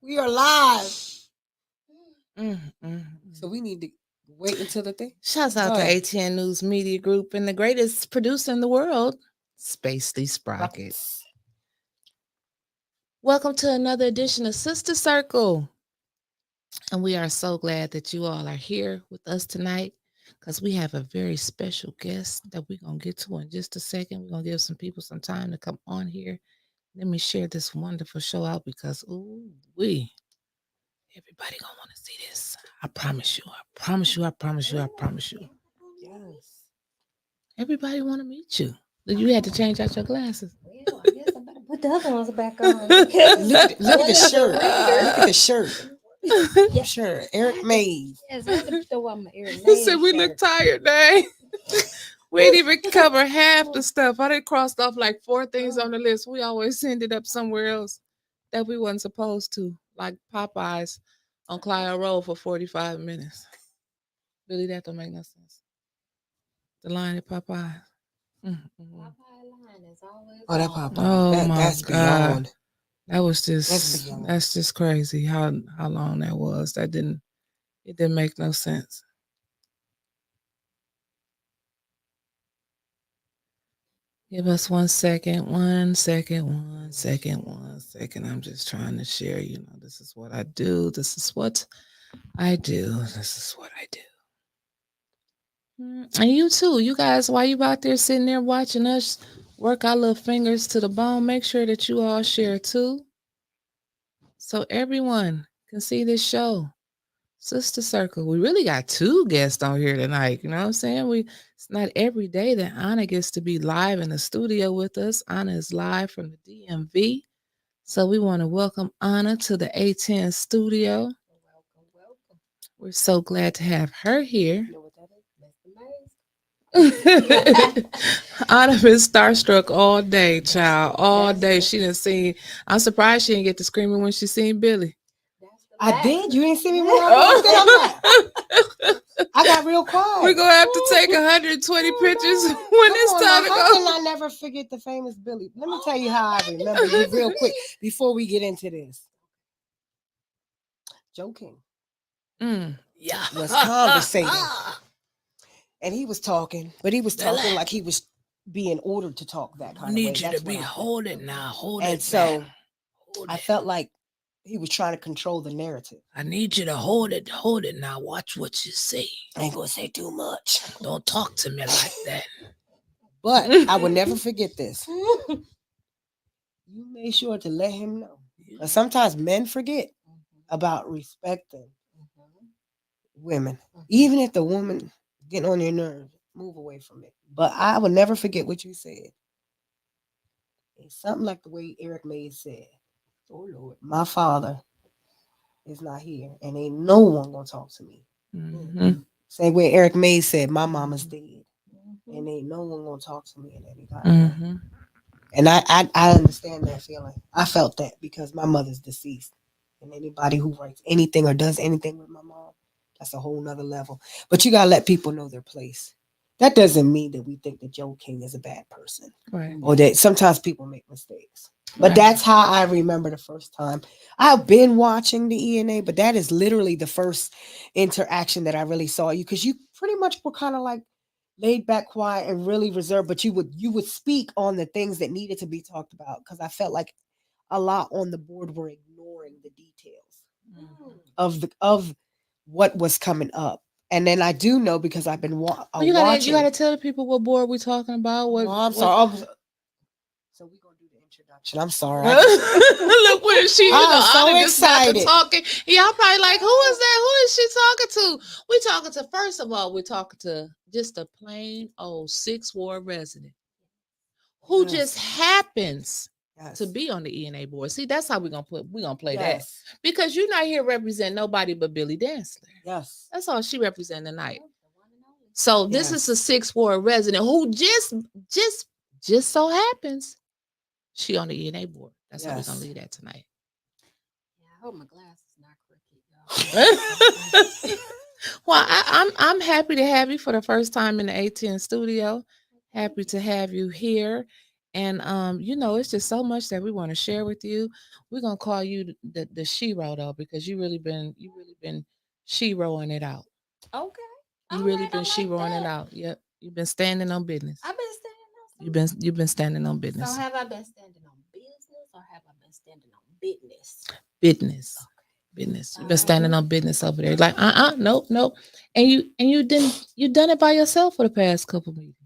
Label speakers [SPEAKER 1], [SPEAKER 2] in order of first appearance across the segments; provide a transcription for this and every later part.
[SPEAKER 1] We are live.
[SPEAKER 2] Mm-hmm.
[SPEAKER 1] So we need to wait until the thing.
[SPEAKER 2] Shouts out
[SPEAKER 1] Go
[SPEAKER 2] to
[SPEAKER 1] ahead.
[SPEAKER 2] ATN News Media Group and the greatest producer in the world, Spacely Sprocket.
[SPEAKER 1] Rockets.
[SPEAKER 2] Welcome to another edition of Sister Circle. And we are so glad that you all are here with us tonight because we have a very special guest that we're going to get to in just a second. We're going to give some people some time to come on here. Let me share this wonderful show out because, everybody going to want to see this. I promise you. I promise you. I promise you. I promise you.
[SPEAKER 1] Yes.
[SPEAKER 2] Everybody want to meet you. You had to change out your glasses.
[SPEAKER 3] Well, I guess I better put the other ones back on.
[SPEAKER 1] Look at the shirt. Look at the shirt.
[SPEAKER 3] Yes.
[SPEAKER 1] Sure. Eric Mays.
[SPEAKER 3] Yes, I had to throw on my ear.
[SPEAKER 2] He said we look tired, dang. We didn't even cover half the stuff. I done crossed off like 4 things on the list. We always ended up somewhere else that we wasn't supposed to, like Popeyes on Clio Road for 45 minutes. Billy, that don't make no sense. The line at Popeyes. Mm-hmm.
[SPEAKER 3] Popeye line is always
[SPEAKER 1] Oh, that
[SPEAKER 3] on.
[SPEAKER 1] Popeye.
[SPEAKER 2] Oh my
[SPEAKER 1] That's
[SPEAKER 2] God.
[SPEAKER 1] beyond.
[SPEAKER 2] That was
[SPEAKER 1] That's beyond.
[SPEAKER 2] that's just crazy how long that was. It didn't make no sense. Give us 1 second, 1 second, 1 second, 1 second. I'm just trying to share, this is what I do. This is what I do. This is what I do. And you too. You guys, while you out there sitting there watching us work our little fingers to the bone, make sure that you all share too. So everyone can see this show. Sister Circle. We really got 2 guests on here tonight. You know what I'm saying? It's not every day that Ana gets to be live in the studio with us. Ana is live from the DMV. So we want to welcome Ana to the A10 studio.
[SPEAKER 3] Welcome.
[SPEAKER 2] We're so glad to have her here.
[SPEAKER 3] You know what that is? That's amazing.
[SPEAKER 2] Ana been starstruck all day, child. All day. She done seen. I'm surprised she didn't get to screaming when she seen Billy.
[SPEAKER 1] I did. You didn't see me when I walked in. I got real quiet.
[SPEAKER 2] We're going to have to take 120 pictures when it's time to
[SPEAKER 1] How can
[SPEAKER 2] go.
[SPEAKER 1] I never forget the famous Billy? Let me tell you how I remember you real quick before we get into this. Joe King
[SPEAKER 2] Yeah.
[SPEAKER 1] was conversating. And he was talking, but he was talking like he was being ordered to talk that kind of way.
[SPEAKER 2] I need you to be hold it now. Hold it.
[SPEAKER 1] And so
[SPEAKER 2] hold
[SPEAKER 1] I felt like he was trying to control the narrative.
[SPEAKER 2] I need you to hold it now. Watch what you say.
[SPEAKER 1] I ain't gonna say too much.
[SPEAKER 2] Don't talk to me like that.
[SPEAKER 1] But I will never forget this. You made sure to let him know. Sometimes men forget about respecting women. Even if the woman getting on your nerves, move away from it. But I will never forget what you said. It's something like the way Eric Mays said, "Oh Lord, my father is not here, and ain't no one gonna talk to me."
[SPEAKER 2] Mm-hmm.
[SPEAKER 1] Same way Eric Mays said, "My mama's dead, and ain't no one gonna talk to me in any kind of way."
[SPEAKER 2] Mm-hmm.
[SPEAKER 1] And I understand that feeling. I felt that because my mother's deceased, and anybody who writes anything or does anything with my mom, that's a whole nother level. But you gotta let people know their place. That doesn't mean that we think that Joe King is a bad person,
[SPEAKER 2] Right.
[SPEAKER 1] or that sometimes people make mistakes. But
[SPEAKER 2] Right.
[SPEAKER 1] that's how I remember the first time. I've been watching the ENA, but that is literally the first interaction that I really saw you, because you pretty much were kind of like laid back, quiet, and really reserved. But you would speak on the things that needed to be talked about, because I felt like a lot on the board were ignoring the details of what was coming up. And then I do know, because I've been
[SPEAKER 2] You
[SPEAKER 1] watching.
[SPEAKER 2] gotta tell the people what board we're talking about. What,
[SPEAKER 1] I'm
[SPEAKER 2] what-
[SPEAKER 1] sorry. So we're gonna do the introduction. I'm sorry.
[SPEAKER 2] Look where she.
[SPEAKER 1] I'm so
[SPEAKER 2] Ana just got to
[SPEAKER 1] excited.
[SPEAKER 2] talking. Y'all probably like, who is that? Who is she talking to? We talking to. First of all, we're talking to just a plain old 6th Ward resident who
[SPEAKER 1] Yes.
[SPEAKER 2] just happens
[SPEAKER 1] Yes.
[SPEAKER 2] to be on the ENA board. See, that's how we're gonna play that,
[SPEAKER 1] Yes.
[SPEAKER 2] because you're not here represent nobody but Billy Danler.
[SPEAKER 1] Yes.
[SPEAKER 2] That's all she represent tonight. So this is a 6th Ward resident who just so happens she on the ENA board. That's how we're
[SPEAKER 1] Yes.
[SPEAKER 2] gonna leave that tonight.
[SPEAKER 3] Yeah, I hope my glasses not crooked, y'all.
[SPEAKER 2] Well, I'm happy to have you for the first time in the A10 studio. Happy to have you here. And it's just so much that we want to share with you. We're gonna call you the Shiro though, because you really been Shiroing it out.
[SPEAKER 3] Okay.
[SPEAKER 2] You
[SPEAKER 3] All
[SPEAKER 2] really
[SPEAKER 3] right. I
[SPEAKER 2] been
[SPEAKER 3] like
[SPEAKER 2] Shiroing it
[SPEAKER 3] that.
[SPEAKER 2] out. Yep. You've been standing on business.
[SPEAKER 3] I've been standing on
[SPEAKER 2] You've been standing on
[SPEAKER 3] something. So
[SPEAKER 2] business.
[SPEAKER 3] have I been standing on business or have I been standing on business?
[SPEAKER 2] Business.
[SPEAKER 3] Okay.
[SPEAKER 2] Business. You've
[SPEAKER 3] All
[SPEAKER 2] been
[SPEAKER 3] right.
[SPEAKER 2] standing on business over there. Like, nope, nope. And you done it by yourself for the past couple meetings.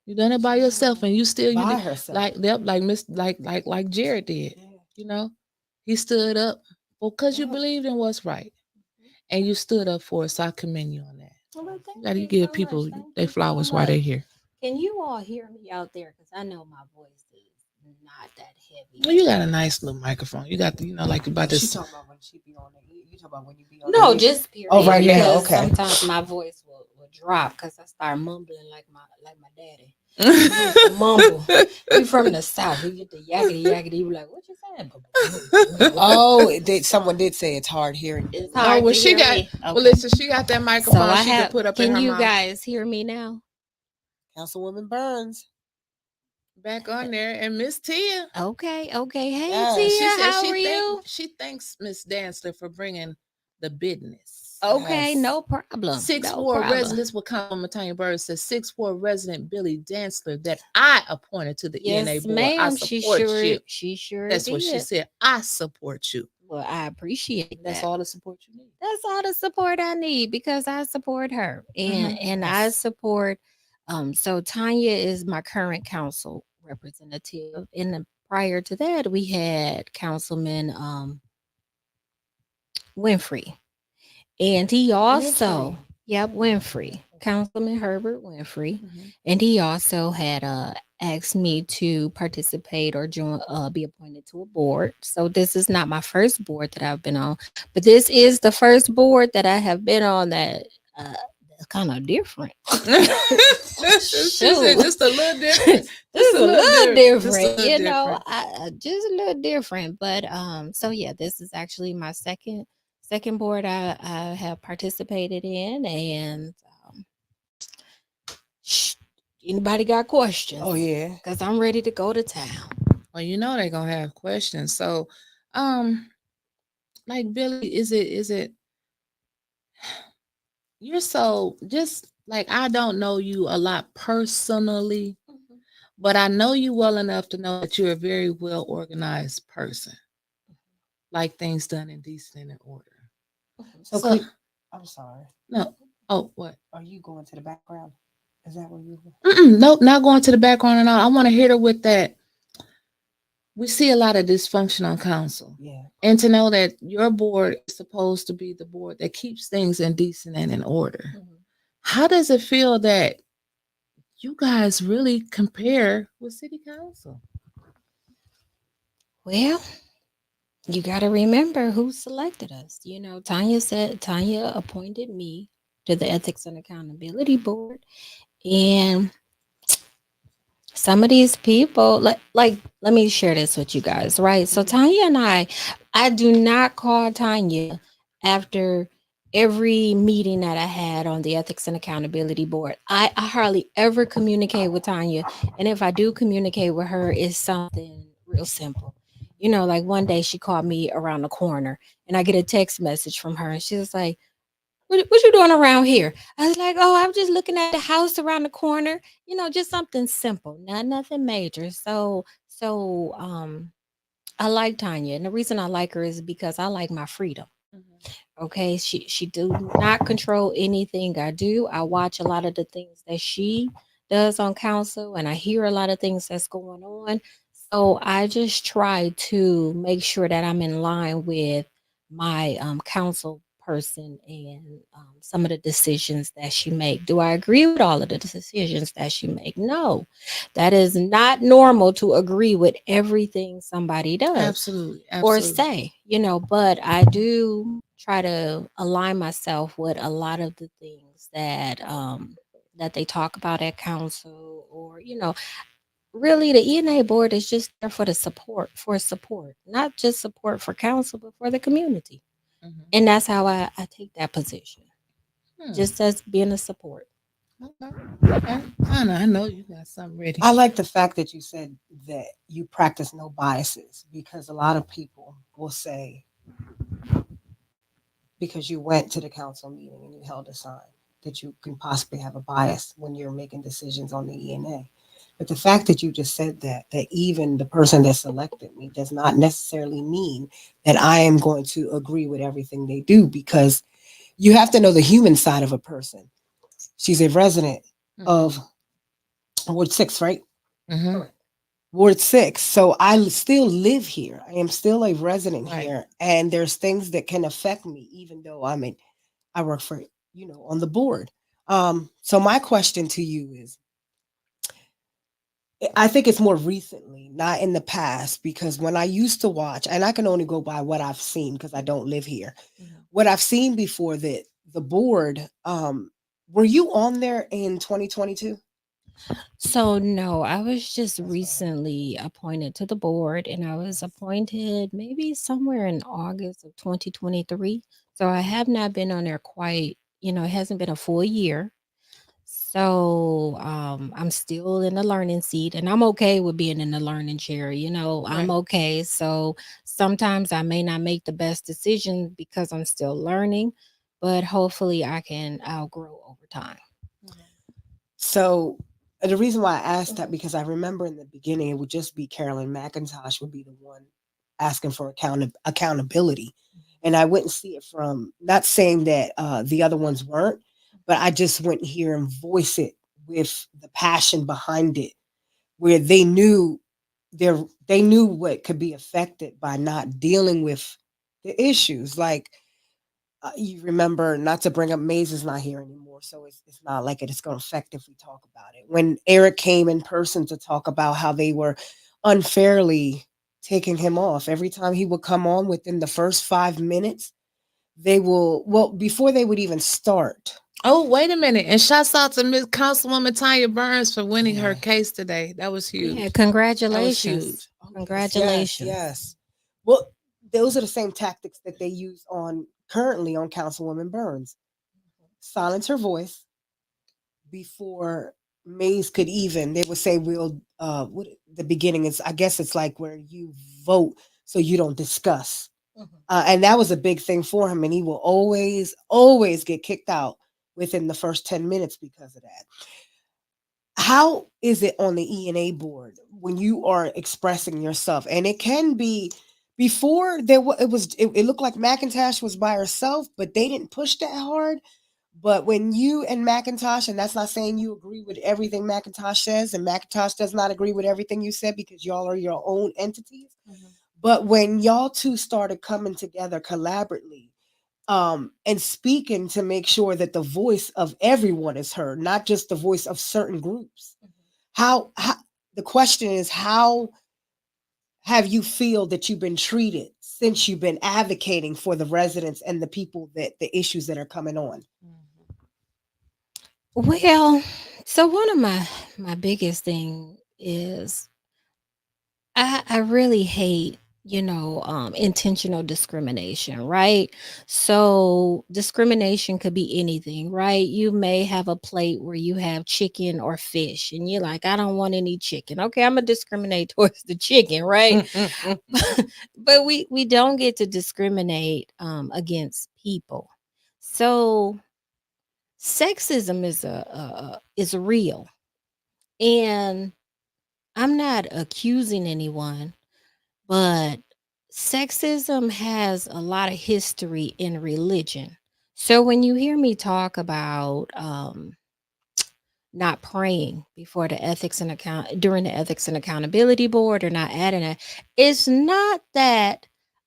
[SPEAKER 2] You done it by yourself, and you still you
[SPEAKER 1] By
[SPEAKER 2] did
[SPEAKER 1] herself.
[SPEAKER 2] like yep, like Miss like Jared did.
[SPEAKER 1] Yeah.
[SPEAKER 2] You know, he stood up because you
[SPEAKER 1] Yeah.
[SPEAKER 2] believed in what's right, and you stood up for it. So I commend you on that.
[SPEAKER 3] Well,
[SPEAKER 2] You
[SPEAKER 3] thank
[SPEAKER 2] got to
[SPEAKER 3] you
[SPEAKER 2] give
[SPEAKER 3] so much.
[SPEAKER 2] people
[SPEAKER 3] Thank
[SPEAKER 2] their
[SPEAKER 3] you so
[SPEAKER 2] flowers while they're
[SPEAKER 3] much.
[SPEAKER 2] here.
[SPEAKER 3] Can you all hear me out there? Because I know my voice is not that
[SPEAKER 2] Well,
[SPEAKER 3] heavy.
[SPEAKER 2] you got a nice little microphone. You got the, like about
[SPEAKER 1] She
[SPEAKER 2] this.
[SPEAKER 1] talking about when she be on the ear. You talking about when you be on
[SPEAKER 3] No,
[SPEAKER 1] the ear.
[SPEAKER 3] just period.
[SPEAKER 1] Oh, right now,
[SPEAKER 3] Because
[SPEAKER 1] okay.
[SPEAKER 3] sometimes my voice will drop because I start mumbling like my daddy. He used to mumble. He from the south. He get the yakety yakety. He be like, "What you saying?"
[SPEAKER 1] Oh, someone did say it's hard hearing.
[SPEAKER 3] It's
[SPEAKER 2] Oh,
[SPEAKER 3] hard
[SPEAKER 2] well,
[SPEAKER 3] to
[SPEAKER 2] she
[SPEAKER 3] hear
[SPEAKER 2] got.
[SPEAKER 3] me.
[SPEAKER 2] Well,
[SPEAKER 3] Okay.
[SPEAKER 2] listen, she got that
[SPEAKER 3] So
[SPEAKER 2] microphone.
[SPEAKER 3] I
[SPEAKER 2] She could
[SPEAKER 3] have.
[SPEAKER 2] put up in
[SPEAKER 3] Can
[SPEAKER 2] her
[SPEAKER 3] you
[SPEAKER 2] mouth.
[SPEAKER 3] guys hear me now?
[SPEAKER 1] Councilwoman Burns.
[SPEAKER 2] Back on there, and Miss Tia.
[SPEAKER 3] Okay. Okay. Hey
[SPEAKER 1] Yes.
[SPEAKER 2] She
[SPEAKER 3] Tia,
[SPEAKER 2] said
[SPEAKER 3] how are you?
[SPEAKER 2] she thanks Miss Dancer for bringing the business.
[SPEAKER 3] Okay,
[SPEAKER 1] Yes.
[SPEAKER 3] no problem.
[SPEAKER 2] Sixth
[SPEAKER 3] No
[SPEAKER 2] Ward
[SPEAKER 3] problem.
[SPEAKER 2] residents will come from Tanya Bird says Sixth Ward resident Billy Dancer that I appointed to the ENA
[SPEAKER 3] Yes,
[SPEAKER 2] board. I
[SPEAKER 3] ma'am.
[SPEAKER 2] support you.
[SPEAKER 3] She sure
[SPEAKER 2] That's what she
[SPEAKER 3] did.
[SPEAKER 2] said. I support you.
[SPEAKER 3] Well, I appreciate
[SPEAKER 2] That's
[SPEAKER 3] that.
[SPEAKER 2] all the support you need.
[SPEAKER 3] That's all the support I need because I support her
[SPEAKER 2] Mhm.
[SPEAKER 3] and I
[SPEAKER 1] Yes.
[SPEAKER 3] support so Tanya is my current council representative. And then prior to that we had Councilman Winfrey. And he also,
[SPEAKER 1] Winfrey.
[SPEAKER 3] yep, Winfrey, Councilman Herbert Winfrey.
[SPEAKER 2] Mhm.
[SPEAKER 3] And he also had asked me to participate or join, be appointed to a board. So this is not my first board that I've been on, but this is the first board that I have been on that that's kind of different.
[SPEAKER 2] She said
[SPEAKER 3] Shoot.
[SPEAKER 2] just a little different.
[SPEAKER 3] Just
[SPEAKER 2] Just
[SPEAKER 3] a
[SPEAKER 2] a little
[SPEAKER 3] little
[SPEAKER 2] different. Just a
[SPEAKER 3] different,
[SPEAKER 2] little
[SPEAKER 3] you know.
[SPEAKER 2] different.
[SPEAKER 3] I just a little different, but so yeah, this is actually my second board I have participated in, and um, sh- anybody got questions?
[SPEAKER 1] Oh yeah.
[SPEAKER 3] Because I'm ready to go to town.
[SPEAKER 2] Well, they're gonna have questions. So, um, like Billy, is it you're so just like I don't know you a lot personally, but I know you well enough to know that you're a very well organized person. Like things done in decent and in order.
[SPEAKER 1] So
[SPEAKER 2] So
[SPEAKER 1] I'm sorry.
[SPEAKER 2] no, oh what?
[SPEAKER 1] Are you going to the background? Is that where you?
[SPEAKER 2] Nope, not going to the background and all. I want to hit her with that. We see a lot of dysfunction on council.
[SPEAKER 1] Yeah.
[SPEAKER 2] And to know that your board is supposed to be the board that keeps things in decent and in order. How does it feel that you guys really compare with city council?
[SPEAKER 3] Well, you got to remember who selected us. You know, Tanya appointed me to the Ethics and Accountability Board, and some of these people like let me share this with you guys, right? So Tanya and I do not call Tanya after every meeting that I had on the Ethics and Accountability Board. I hardly ever communicate with Tanya, and if I do communicate with her, it's something real simple. You know, like one day she called me around the corner and I get a text message from her and she was like, what you doing around here? I was like, oh, I'm just looking at the house around the corner. You know, just something simple, not nothing major. So I like Tanya, and the reason I like her is because I like my freedom. Okay, she do not control anything I do. I watch a lot of the things that she does on council, and I hear a lot of things that's going on. So I just try to make sure that I'm in line with my council person and some of the decisions that she make. Do I agree with all of the decisions that she make? No, that is not normal to agree with everything somebody does
[SPEAKER 2] Absolutely,
[SPEAKER 3] or
[SPEAKER 2] absolutely.
[SPEAKER 3] say, you know, but I do try to align myself with a lot of the things that they talk about at council, or you know, really the ENA board is just there for the support, not just support for council but for the community.
[SPEAKER 2] Mhm.
[SPEAKER 3] And that's how I take that position,
[SPEAKER 2] Hmm.
[SPEAKER 3] just as being a support.
[SPEAKER 2] Okay. Anna, I know you got something ready.
[SPEAKER 1] I like the fact that you said that you practice no biases, because a lot of people will say, because you went to the council meeting and you held a sign, that you can possibly have a bias when you're making decisions on the ENA. But the fact that you just said that even the person that selected me does not necessarily mean that I am going to agree with everything they do, because you have to know the human side of a person. She's a resident of Ward 6, right?
[SPEAKER 2] Mm-hmm.
[SPEAKER 1] Ward 6. So I still live here. I am still a resident
[SPEAKER 2] Right.
[SPEAKER 1] here. And there's things that can affect me, even though I work for, on the board. So my question to you is, I think it's more recently, not in the past, because when I used to watch, and I can only go by what I've seen because I don't live here, what I've seen before, that the board, were you on there in 2022?
[SPEAKER 3] So no, I was just recently appointed to the board, and I was appointed maybe somewhere in August of 2023. So I have not been on there quite, it hasn't been a full year. So I'm still in the learning seat, and I'm okay with being in the learning chair. I'm
[SPEAKER 1] Right.
[SPEAKER 3] okay. So sometimes I may not make the best decision because I'm still learning, but hopefully I'll grow over time.
[SPEAKER 1] So the reason why I asked that, because I remember in the beginning it would just be Carolyn McIntosh would be the one asking for accountability, and I wouldn't see it from, not saying that the other ones weren't, but I just wouldn't hear him voice it with the passion behind it, where their they knew what could be affected by not dealing with the issues. Like, you remember, not to bring up, Maze is not here anymore, so it's not like it's going to affect if we talk about it. When Eric came in person to talk about how they were unfairly taking him off, every time he would come on, within the first 5 minutes, they will, well, before they would even start.
[SPEAKER 2] Oh, wait a minute. And shouts out to Miss Councilwoman Tanya Burns for winning her
[SPEAKER 1] Yeah.
[SPEAKER 2] case today. That was
[SPEAKER 3] Yeah,
[SPEAKER 2] huge. That was
[SPEAKER 3] congratulations.
[SPEAKER 2] huge.
[SPEAKER 1] Oh, yes, yes,
[SPEAKER 3] Congratulations.
[SPEAKER 1] yes. Well, those are the same tactics that they use on currently on Councilwoman Burns. Silence her voice before Mays could even. They would say, "We'll." What the beginning is? I guess it's like where you vote so you don't discuss, and that was a big thing for him. And he will always get kicked out within the first 10 minutes because of that. How is it on the ENA board when you are expressing yourself? And it can be, before it looked like McIntosh was by herself, but they didn't push that hard. But when you and McIntosh, and that's not saying you agree with everything McIntosh says, and McIntosh does not agree with everything you said, because y'all are your own entities. But when y'all two started coming together collaboratively, and speaking to make sure that the voice of everyone is heard, not just the voice of certain groups. How the question is, how have you feel that you've been treated since you've been advocating for the residents and the people, that the issues that are coming on?
[SPEAKER 3] Well, so one of my biggest thing is I really hate, intentional discrimination, right? So discrimination could be anything, right? You may have a plate where you have chicken or fish, and you're like, I don't want any chicken. Okay, I'm gonna discriminate towards the chicken, right? But we don't get to discriminate against people. So sexism is real, and I'm not accusing anyone, but sexism has a lot of history in religion. So when you hear me talk about not praying before the ethics and account during the ethics and accountability board, or not adding it, it's not that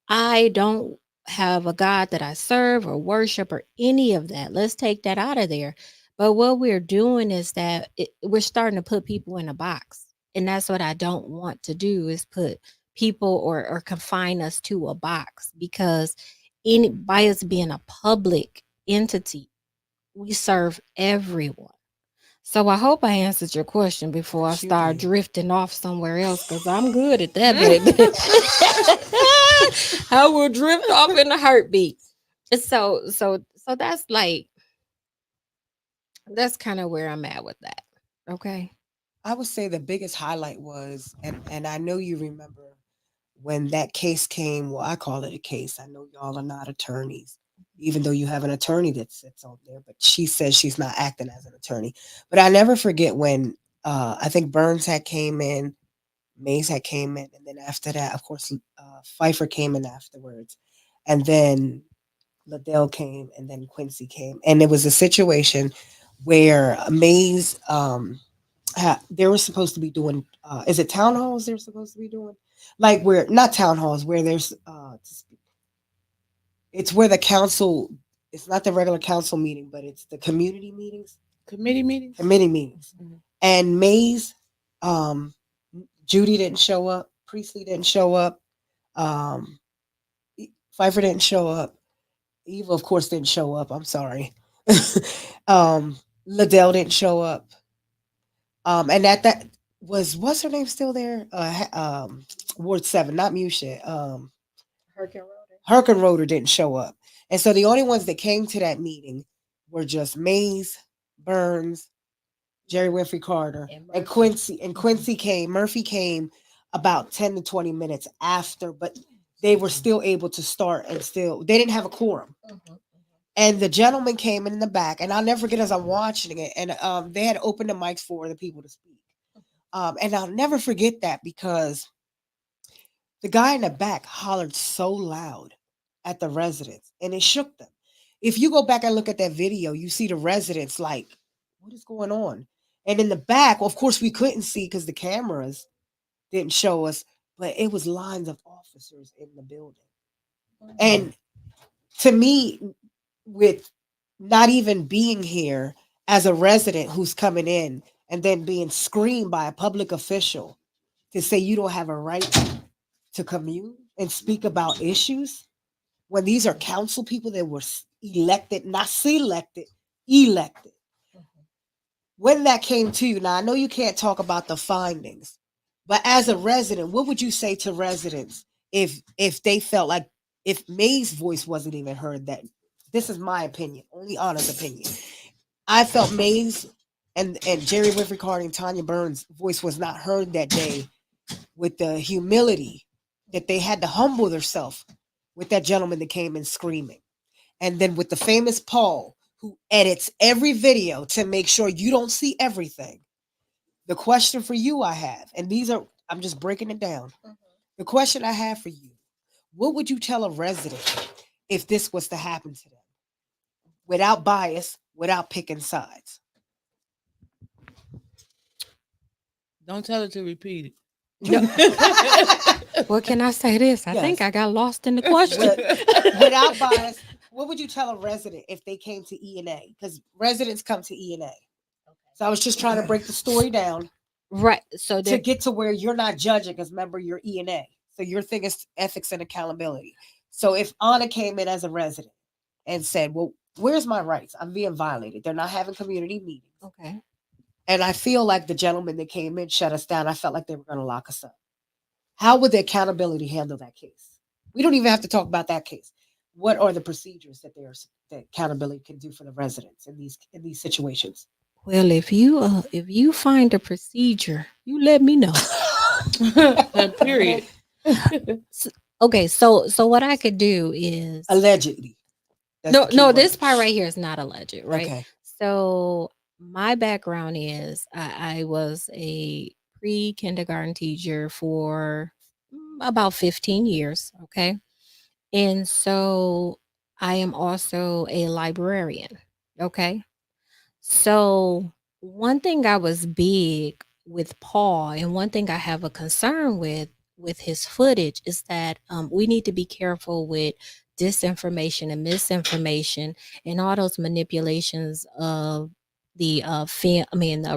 [SPEAKER 3] I don't have a God that I serve or worship or any of that. Let's take that out of there. But what we're doing is that we're starting to put people in a box, and that's what I don't want to do, is put people or confine us to a box, because by us being a public entity, we serve everyone. So I hope I answered your question before I
[SPEAKER 1] Yes, you
[SPEAKER 3] start
[SPEAKER 1] did.
[SPEAKER 3] drifting off somewhere else, because I'm good at that, baby. I will drift off in a heartbeat. So that's like That's kind of where I'm at with that. Okay.
[SPEAKER 1] I would say the biggest highlight was, and I know you remember when that case came. Well, I call it a case. I know y'all are not attorneys, even though you have an attorney that sits on there. But she says she's not acting as an attorney. But I never forget when I think Burns had came in, Mays had came in, and then after that, of course, Pfeiffer came in afterwards, and then Liddell came, and then Quincy came, and it was a situation where Mays they were supposed to be doing is it town halls they're supposed to be doing, like where not town halls where there's it's where the council, it's not the regular council meeting but it's the community meetings,
[SPEAKER 2] Committee meetings.
[SPEAKER 1] committee meetings.
[SPEAKER 2] Mhm.
[SPEAKER 1] And Mays, um Judy didn't show up, Priestley didn't show up, um Pfeiffer didn't show up, Eva of course didn't show up, I'm sorry. um Liddell didn't show up. And that was, what's her name still there? Ward 7, not Musha. Herkenroder didn't show up. And so the only ones that came to that meeting were just Mays, Burns, Jerry Winfrey Carter, and Quincy. And Quincy came, Murphy came about 10 to 20 minutes after, but they were still able to start and still, they didn't have a quorum. And the gentleman came in the back, and I'll never forget as I'm watching it, and they had opened the mics for the people to speak. And I'll never forget that because the guy in the back hollered so loud at the residents and it shook them. If you go back and look at that video, you see the residents like, what is going on? And in the back, of course, we couldn't see because the cameras didn't show us, but it was lines of officers in the building. And to me, with not even being here as a resident who's coming in and then being screamed by a public official to say you don't have a right to commune and speak about issues when these are council people that were elected, not selected, elected. When that came to you, now I know you can't talk about the findings, but as a resident, what would you say to residents if they felt like if May's voice wasn't even heard? That this is my opinion, only honest opinion. I felt May's and Jerry Winfrey Carter and Tanya Burns' voice was not heard that day with the humility that they had to humble themselves with that gentleman that came in screaming. And then with the famous Paul, who edits every video to make sure you don't see everything. The question for you I have, and these are, I'm just breaking it down. The question I have for you, what would you tell a resident if this was to happen to them? Without bias, without picking sides.
[SPEAKER 2] Don't tell her to repeat it.
[SPEAKER 1] No.
[SPEAKER 3] Well, can I say this? I think
[SPEAKER 1] Yes.
[SPEAKER 3] I got lost in the question.
[SPEAKER 1] Without bias, what would you tell a resident if they came to E&A? Because residents come to E&A. So I was just trying to break the story down
[SPEAKER 3] Right. So
[SPEAKER 1] to get to where you're not judging, because remember, you're E&A. So your thing is ethics and accountability. So if Anna came in as a resident and said, well, where's my rights? I'm being violated. They're not having community meetings.
[SPEAKER 3] okay.
[SPEAKER 1] And I feel like the gentleman that came in shut us down. I felt like they were going to lock us up. How would the accountability handle that case? We don't even have to talk about that case. What are the procedures that that accountability can do for the residents in these situations?
[SPEAKER 3] Well, if you find a procedure, you let me know.
[SPEAKER 2] Period.
[SPEAKER 3] Okay, so what I could do is
[SPEAKER 1] Allegedly. That's
[SPEAKER 3] no
[SPEAKER 1] the key
[SPEAKER 3] no
[SPEAKER 1] word.
[SPEAKER 3] this part right here is not alleged, right?
[SPEAKER 1] Okay.
[SPEAKER 3] So my background is I was a pre-kindergarten teacher for about 15 years, okay? And so I am also a librarian, okay? So one thing I was big with Paul, and one thing I have a concern with his footage is that we need to be careful with disinformation and misinformation and all those manipulations of the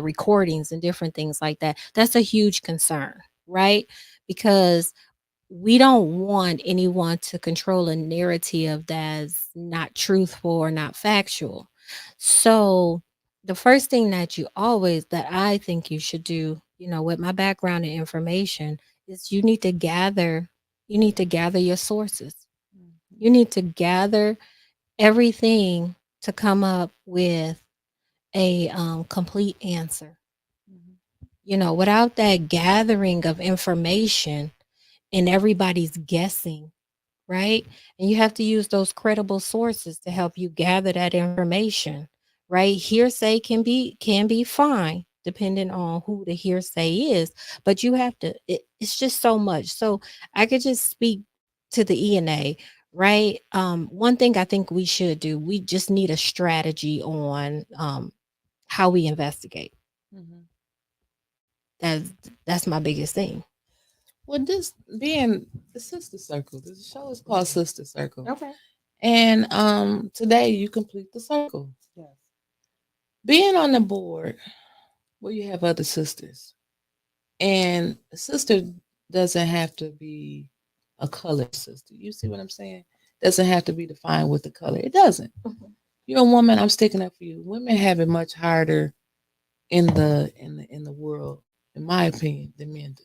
[SPEAKER 3] recordings and different things like that. That's a huge concern, right? Because we don't want anyone to control a narrative that's not truthful or not factual. So the first thing that I think you should do, with my background and information, is you need to gather your sources. You need to gather everything to come up with a complete answer.
[SPEAKER 2] Mhm.
[SPEAKER 3] Without that gathering of information and everybody's guessing, right? And you have to use those credible sources to help you gather that information, right? Hearsay can be fine depending on who the hearsay is, but you have to it's just so much. So I could just speak to the ENA, right? One thing I think we should do, we just need a strategy on how we investigate.
[SPEAKER 2] Mhm.
[SPEAKER 3] That's that's my biggest thing.
[SPEAKER 2] Well, this being the Sister Circle, the show is called Sister Circle.
[SPEAKER 3] Okay.
[SPEAKER 2] And today you complete the circle.
[SPEAKER 1] Yes.
[SPEAKER 2] Being on the board where you have other sisters. And a sister doesn't have to be a colored sister. You see what I'm saying? Doesn't have to be defined with the color. It doesn't. You're a woman, I'm sticking up for you. Women have it much harder in the world, in my opinion, than men do.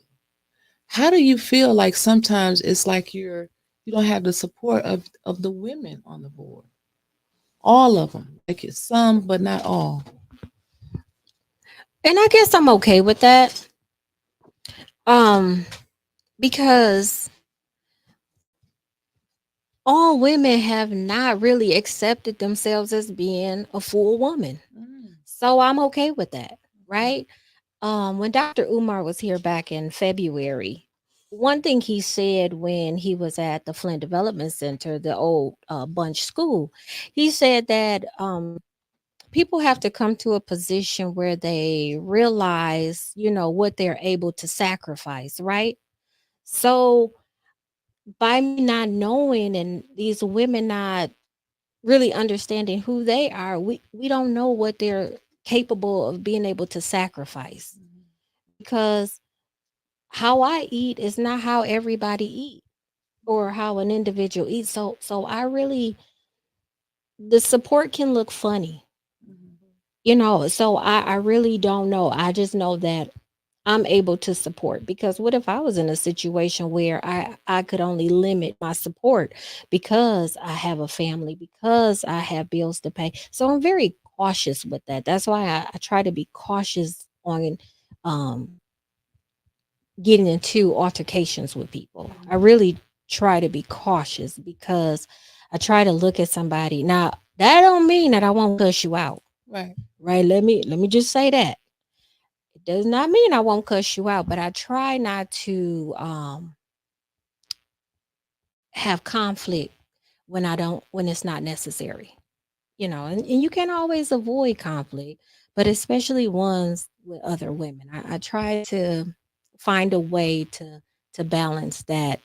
[SPEAKER 2] How do you feel like sometimes it's like you don't have the support of the women on the board? All of them. Like it's some, but not all.
[SPEAKER 3] And I guess I'm okay with that. Um, because all women have not really accepted themselves as being a full woman.
[SPEAKER 2] Mm,
[SPEAKER 3] So I'm okay with that,
[SPEAKER 2] okay.
[SPEAKER 3] right? When Dr. Umar was here back in February, one thing he said when he was at the Flint Development Center, the old Bunch School, he said that people have to come to a position where they realize, what they're able to sacrifice, right? So by me not knowing and these women not really understanding who they are, we don't know what they're capable of being able to sacrifice,
[SPEAKER 2] Mhm.
[SPEAKER 3] because how I eat is not how everybody eat or how an individual eats. So I really, the support can look funny,
[SPEAKER 2] Mhm.
[SPEAKER 3] so I really don't know. I just know that I'm able to support, because what if I was in a situation where I could only limit my support because I have a family, because I have bills to pay. So I'm very cautious with that. That's why I try to be cautious on um getting into altercations with people. I
[SPEAKER 2] Mhm.
[SPEAKER 3] really try to be cautious, because I try to look at somebody. Now, that don't mean that I won't cuss you out.
[SPEAKER 2] Right.
[SPEAKER 3] Right? Let me just say that. It does not mean I won't cuss you out, but I try not to have conflict when it's not necessary. And you can always avoid conflict, but especially ones with other women. I try to find a way to balance that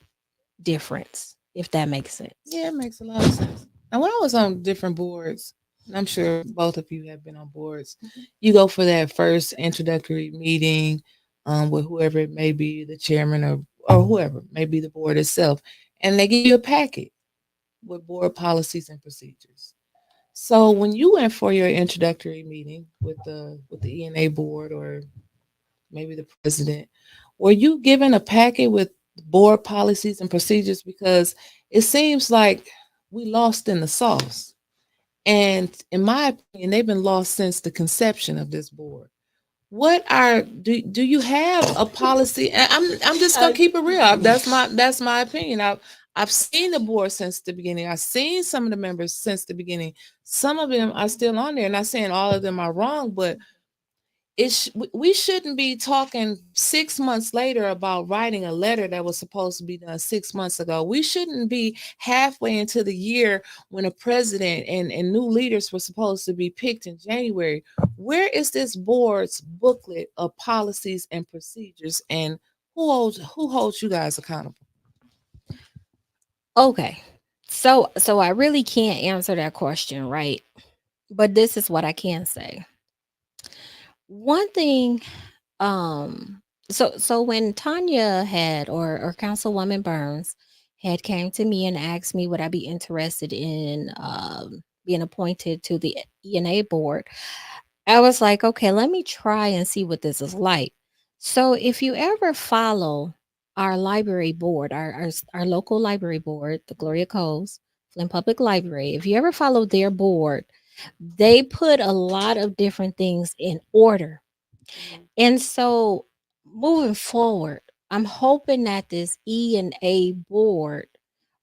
[SPEAKER 3] difference, if that makes sense.
[SPEAKER 2] Yeah, it makes a lot of sense. And when I was on different boards, and I'm sure both of you have been on boards, you go for that first introductory meeting with whoever it may be, the chairman or whoever may be the board itself, and they give you a packet with board policies and procedures. So when you went for your introductory meeting with the ENA board or maybe the president, were you given a packet with board policies and procedures? Because it seems like we lost in the sauce. And in my opinion, they've been lost since the conception of this board. Do you have a policy? And I'm just gonna keep it real. That's my opinion. I've seen the board since the beginning. I've seen some of the members since the beginning. Some of them are still on there. Not saying all of them are wrong, but we shouldn't be talking 6 months later about writing a letter that was supposed to be done 6 months ago. We shouldn't be halfway into the year when a president and new leaders were supposed to be picked in January. Where is this board's booklet of policies and procedures, and who holds you guys accountable?
[SPEAKER 3] Okay. So I really can't answer that question, right? But this is what I can say. One thing, um so when Tanya had, or Councilwoman Burns had came to me and asked me would I be interested in being appointed to the ENA board, I was like, okay, let me try and see what this is like. So if you ever follow our library board, our local library board, the Gloria Coles Flint Public Library, if you ever follow their board, They put a lot of different things in order. And so moving forward, I'm hoping that this E&A board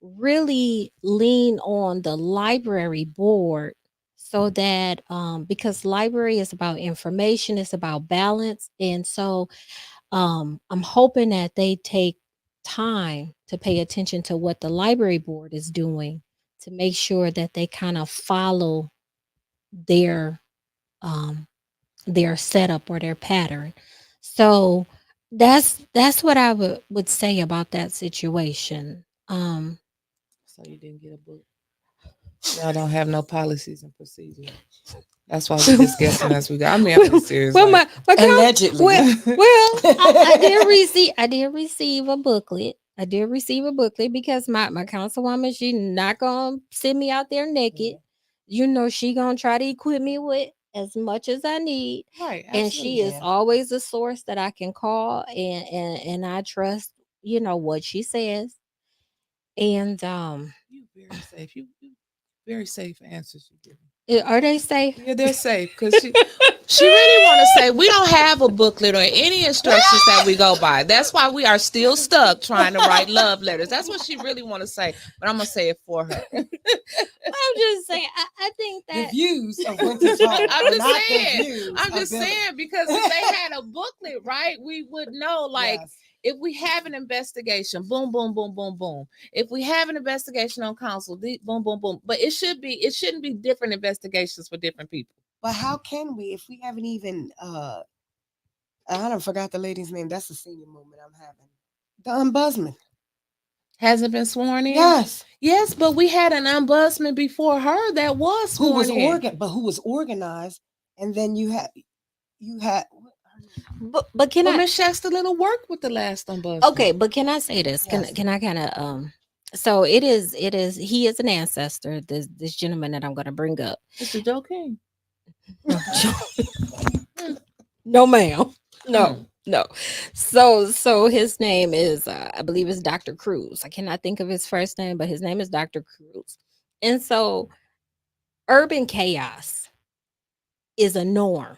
[SPEAKER 3] really lean on the library board so that because library is about information, it's about balance. And so I'm hoping that they take time to pay attention to what the library board is doing to make sure that they kind of follow their um, their setup or their pattern. So that's what I would say about that situation.
[SPEAKER 2] So you didn't get a book. Y'all don't have no policies and procedures. That's why we just guessing as we go. I mean, I'm being serious.
[SPEAKER 3] Well,
[SPEAKER 2] like,
[SPEAKER 3] my
[SPEAKER 1] Allegedly.
[SPEAKER 3] I did receive a booklet. I did receive a booklet because my councilwoman, she not gonna send me out there naked. You know, she gonna try to equip me with as much as I need.
[SPEAKER 2] right,
[SPEAKER 3] And she
[SPEAKER 2] absolutely.
[SPEAKER 3] is always a source that I can call, and I trust, you know, what she says. And
[SPEAKER 2] You very safe. You very safe answers you give.
[SPEAKER 3] are they safe?
[SPEAKER 2] Yeah, they're safe because she really want to say we don't have a booklet or any instructions that we go by. That's why we are still stuck trying to write love letters. That's what she really want to say, but I'm gonna say it for her.
[SPEAKER 3] I'm just saying. I think
[SPEAKER 1] The
[SPEAKER 3] that
[SPEAKER 1] views of Wyntis Home
[SPEAKER 2] I'm
[SPEAKER 1] are
[SPEAKER 2] just
[SPEAKER 1] not the
[SPEAKER 2] saying.
[SPEAKER 1] views
[SPEAKER 2] I'm
[SPEAKER 1] of
[SPEAKER 2] just
[SPEAKER 1] Billy.
[SPEAKER 2] saying because if they had a booklet, right, we would know. Like
[SPEAKER 1] Yes.
[SPEAKER 2] if we have an investigation, boom, boom, boom, boom, boom. If we have an investigation on council, boom, boom, boom. But it shouldn't be different investigations for different people.
[SPEAKER 1] But how can we if we haven't even I don't forgot the lady's name. That's the senior moment I'm having. The ombudsman.
[SPEAKER 2] Hasn't been sworn in.
[SPEAKER 1] Yes.
[SPEAKER 2] Yes, but we had an ombudsman before her that was
[SPEAKER 1] Who
[SPEAKER 2] sworn
[SPEAKER 1] was
[SPEAKER 2] in.
[SPEAKER 1] who was organized, and then you had what, her name?
[SPEAKER 3] but can
[SPEAKER 2] But
[SPEAKER 3] I
[SPEAKER 2] Miss Shasta Little worked with the last ombudsman.
[SPEAKER 3] okay, but can I say this?
[SPEAKER 1] Yes.
[SPEAKER 3] Can I kind of so it is he is an ancestor, this gentleman that I'm gonna bring up.
[SPEAKER 2] Mr. Joe King.
[SPEAKER 3] No ma'am. No.
[SPEAKER 2] Mm.
[SPEAKER 3] No. So his name is I believe it's Dr. Cruz. I cannot think of his first name, but his name is Dr. Cruz. And so urban chaos is a norm,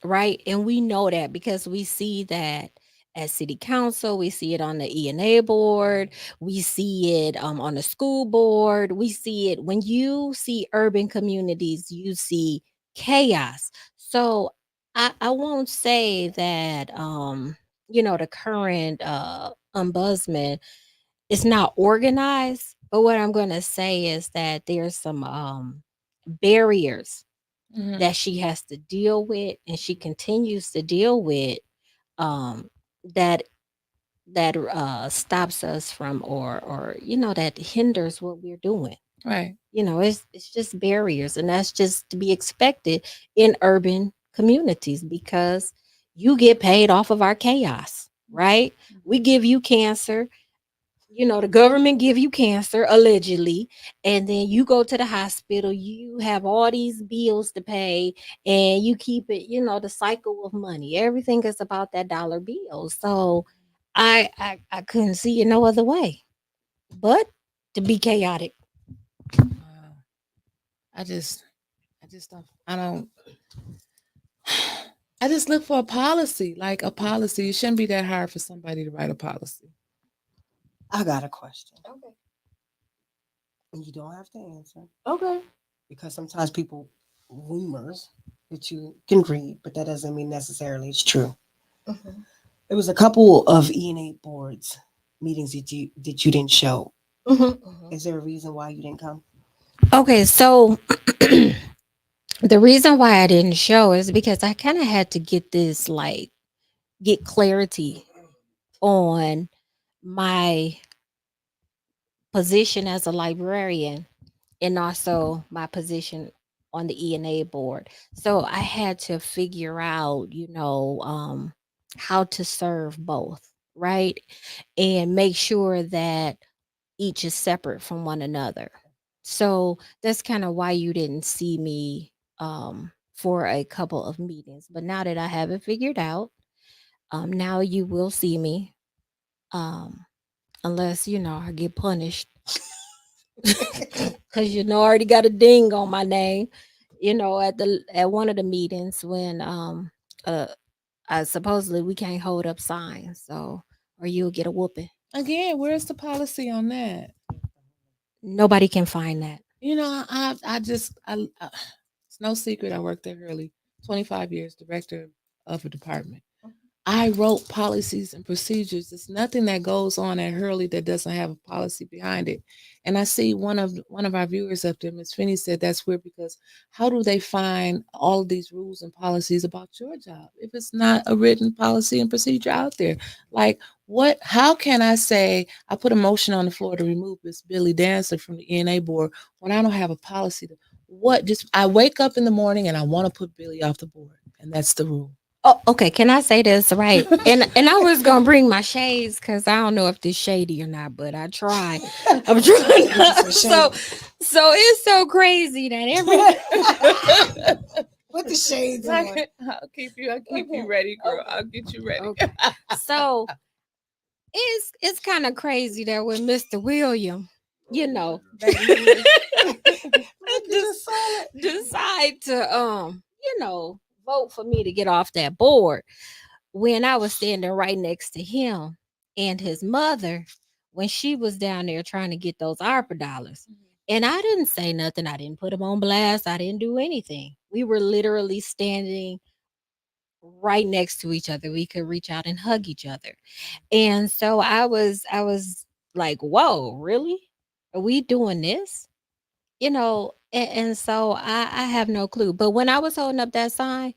[SPEAKER 3] right? And we know that because we see that at city council, we see it on the E&A board, we see it on the school board, we see it when you see urban communities, you see chaos. So I won't say that you know, the current ombudsman is not organized, but what I'm going to say is that there's some barriers
[SPEAKER 2] Mhm.
[SPEAKER 3] that she has to deal with and she continues to deal with um that stops us from or you know, that hinders what we're doing.
[SPEAKER 2] Right.
[SPEAKER 3] You know, it's just barriers, and that's just to be expected in urban communities because you get paid off of our chaos, right? We give you cancer, you know, the government give you cancer allegedly, and then you go to the hospital, you have all these bills to pay, and you keep it, you know, the cycle of money, everything is about that dollar bill. So I couldn't see it no other way but to be chaotic.
[SPEAKER 2] Wow. I just don't. I don't. I just look for a policy, like a policy. It shouldn't be that hard for somebody to write a policy.
[SPEAKER 1] I got a question.
[SPEAKER 3] Okay.
[SPEAKER 1] And you don't have to answer
[SPEAKER 3] Okay.
[SPEAKER 1] because sometimes people rumors that you can read, but that doesn't mean necessarily it's true.
[SPEAKER 3] Mhm.
[SPEAKER 1] There was a couple of E&A boards meetings that you didn't show.
[SPEAKER 3] Mhm.
[SPEAKER 1] Is there a reason why you didn't come?
[SPEAKER 3] Okay, so the reason why I didn't show is because I kind of had to get this like get clarity on my position as a librarian and also my position on the E&A board. So I had to figure out, you know, how to serve both, right? And make sure that each is separate from one another. So that's kind of why you didn't see me for a couple of meetings. But now that I have it figured out, now you will see me, unless you know I get punished, because you know I already got a ding on my name. at one of the meetings when uh supposedly we can't hold up signs, so or you'll get a whooping.
[SPEAKER 2] Again, where's the policy on that?
[SPEAKER 3] Nobody can find that.
[SPEAKER 2] You know, it's no secret I worked there early, 25 years, director of a department. I wrote policies and procedures. There's nothing that goes on at Hurley that doesn't have a policy behind it. And I see one of our viewers up there, Miss Finney, said that's weird because how do they find all of these rules and policies about your job if it's not a written policy and procedure out there? Like what? How can I say I put a motion on the floor to remove Miss Billy Dancer from the ENA board when I don't have a policy? What? Just I wake up in the morning and I want to put Billy off the board, and that's the rule.
[SPEAKER 3] Oh, okay. Can I say this right? And I was gonna bring my shades because I don't know if this shady or not, but I try. I'm trying. So it's so crazy that every
[SPEAKER 1] Put the shades on.
[SPEAKER 2] I'll keep you ready, girl. I'll get you ready.
[SPEAKER 3] okay. So it's kind of crazy that when Mr. William, decide to vote for me to get off that board when I was standing right next to him and his mother when she was down there trying to get those ARPA dollars. And I didn't say nothing. I didn't put him on blast. I didn't do anything. We were literally standing right next to each other. We could reach out and hug each other. And so I was like, whoa, really? Are we doing this? And so I have no clue. But when I was holding up that sign,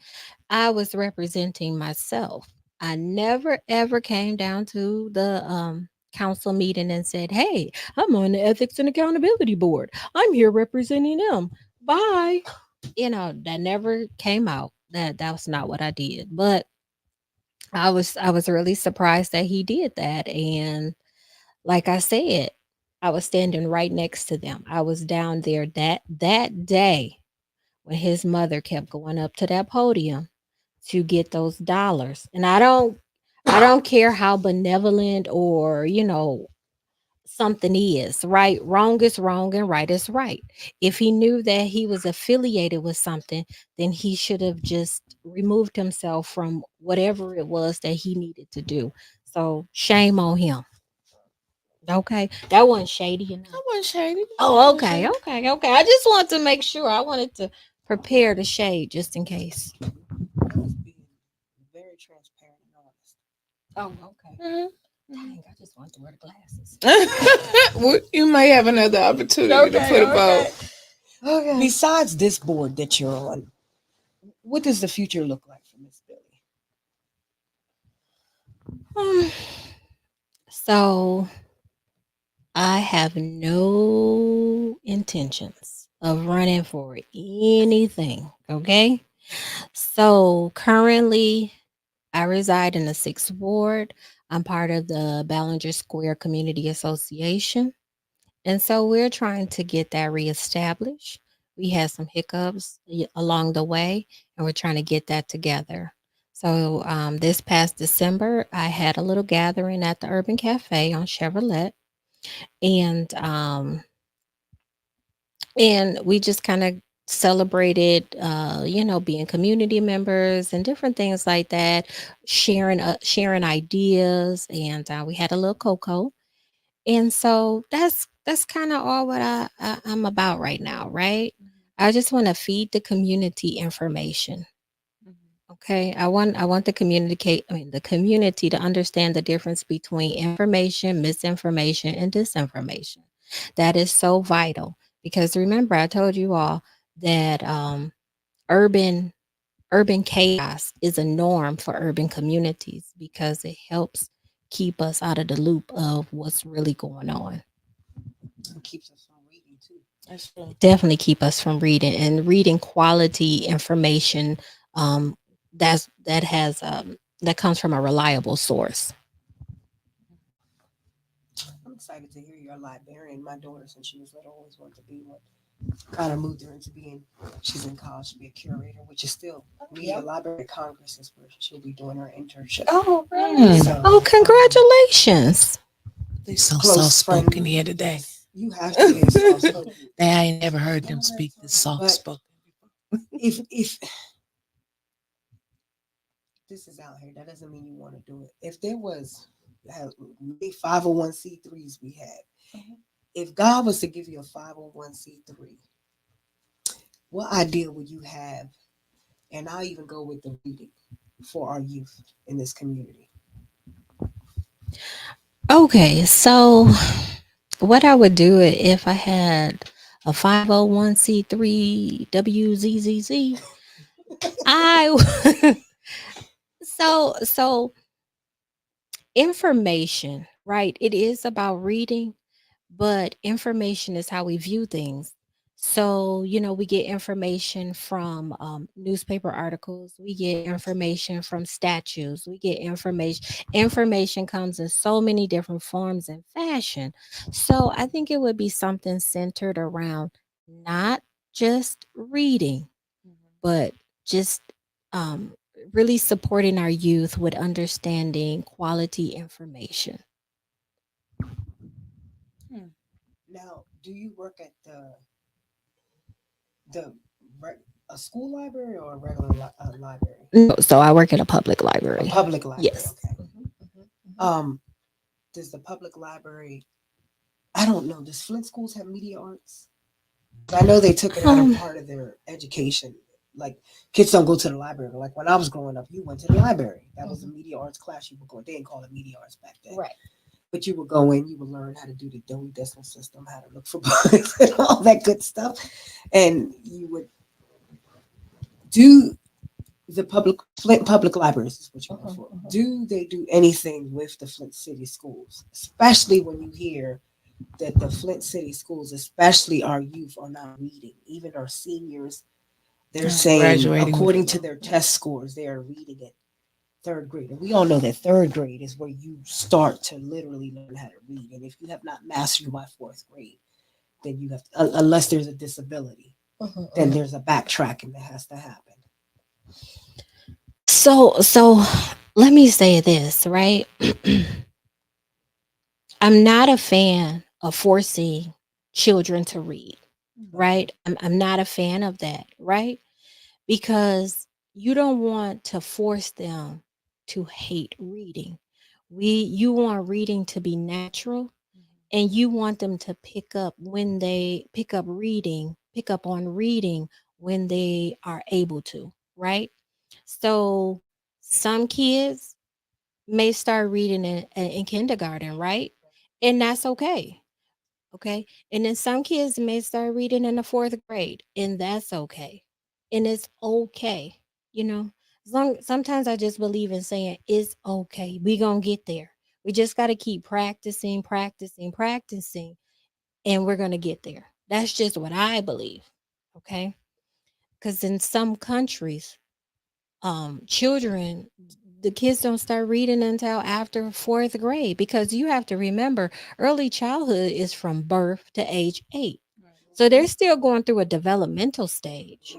[SPEAKER 3] I was representing myself. I never ever came down to the council meeting and said, "Hey, I'm on the Ethics and Accountability Board. I'm here representing them. Bye." That never came out. That was not what I did. But I was really surprised that he did that. And like I said, I was standing right next to them. I was down there that day when his mother kept going up to that podium to get those dollars. And I don't care how benevolent or, something is, right? Wrong is wrong and right is right. If he knew that he was affiliated with something, then he should have just removed himself from whatever it was that he needed to do. So shame on him. Okay. That wasn't shady enough.
[SPEAKER 2] That wasn't shady.
[SPEAKER 3] Oh, okay. Okay. I just wanted to make sure. I wanted to prepare the shade just in case.
[SPEAKER 1] I was being very transparent and honest.
[SPEAKER 3] Oh, okay.
[SPEAKER 2] Mhm.
[SPEAKER 3] Dang, I just want to wear the glasses.
[SPEAKER 2] Well, you might have another opportunity to put a bow.
[SPEAKER 3] Okay.
[SPEAKER 1] Besides this board that you're on, what does the future look like for Miss Billy?
[SPEAKER 3] So I have no intentions of running for anything. Okay. So currently I reside in the 6th ward. I'm part of the Ballinger Square Community Association. And so we're trying to get that reestablished. We had some hiccups along the way, and we're trying to get that together. So this past December, I had a little gathering at the Urban Cafe on Chevrolet, and we just kind of celebrated, being community members and different things like that, sharing ideas, and we had a little cocoa. And so that's kind of all what I'm about right now, right? I just want to feed the community information. Okay, I want the community to understand the difference between information, misinformation, and disinformation. That is so vital because remember, I told you all that urban urban chaos is a norm for urban communities because it helps keep us out of the loop of what's really going on.
[SPEAKER 1] It keeps us from reading too.
[SPEAKER 2] That's true.
[SPEAKER 3] Definitely keep us from reading and reading quality information um, that comes from a reliable source.
[SPEAKER 1] I'm excited to hear you're a librarian. My daughter, since she was little, always wanted to be one. Kind of moved her into being, she's in college to be a curator, which is still, we have a Library of Congress where she'll be doing her internship.
[SPEAKER 3] Oh, really?
[SPEAKER 1] So,
[SPEAKER 3] Oh, congratulations.
[SPEAKER 2] They're so
[SPEAKER 1] Close
[SPEAKER 2] soft spoken
[SPEAKER 1] friend.
[SPEAKER 2] here today.
[SPEAKER 1] you have to be soft-spoken.
[SPEAKER 2] I ain't never heard them speak this soft spoken.
[SPEAKER 1] if this is out here, that doesn't mean you want to do it. If there was how many 501c3s we had, if God was to give you a 501c3, what idea would you have? And I'll even go with the reading for our youth in this community.
[SPEAKER 3] Okay, so what I would do if I had a 501c3 WZZZ, I so information, right? It is about reading, but information is how we view things. So, we get information from newspaper articles, we get information from statues, we get information. Information comes in so many different forms and fashion. So, I think it would be something centered around not just reading, but just um, really supporting our youth with understanding quality information.
[SPEAKER 1] Now, do you work at the re- a school library or a regular library?
[SPEAKER 3] No, so I work at a public
[SPEAKER 1] A
[SPEAKER 3] library.
[SPEAKER 1] public library.
[SPEAKER 3] Yes.
[SPEAKER 1] Okay. Um, does the public library? I don't know. Does Flint schools have media arts? I know they took it out of
[SPEAKER 3] Um,
[SPEAKER 1] part of their education. Like kids don't go to the library. Like when I was growing up, you went to the library. That was a media arts class. You would go. They didn't call it media arts back then.
[SPEAKER 3] right.
[SPEAKER 1] But you would go in. You would learn how to do the Dewey Decimal System, how to look for books, and all that good stuff. And you would do the Flint public libraries is what you go for. Do they do anything with the Flint City schools, especially when you hear that the Flint City schools, especially our youth, are not reading. Even our seniors, they're saying,
[SPEAKER 2] Graduating with
[SPEAKER 1] according to their test scores, they are reading at third grade. And we all know that third grade is where you start to literally learn how to read. And if you have not mastered by fourth grade, then you have, unless there's a disability, then there's a backtracking that has to happen.
[SPEAKER 3] So let me say this, right? I'm not a fan of forcing children to read, right? I'm not a fan of that, right? Because you don't want to force them to hate reading. You want reading to be natural, and you want them to pick up on reading when they are able to, right? So some kids may start reading in kindergarten, right? And that's okay. Okay. And then some kids may start reading in the fourth grade, and that's okay. And it's okay. You know, sometimes I just believe in saying it's okay. We gonna get there. We just gotta keep practicing, practicing, practicing, and we're gonna get there. That's just what I believe. Okay. Because in some countries, children, the kids don't start reading until after fourth grade, because you have to remember early childhood is from birth to age 8. So they're still going through a developmental stage,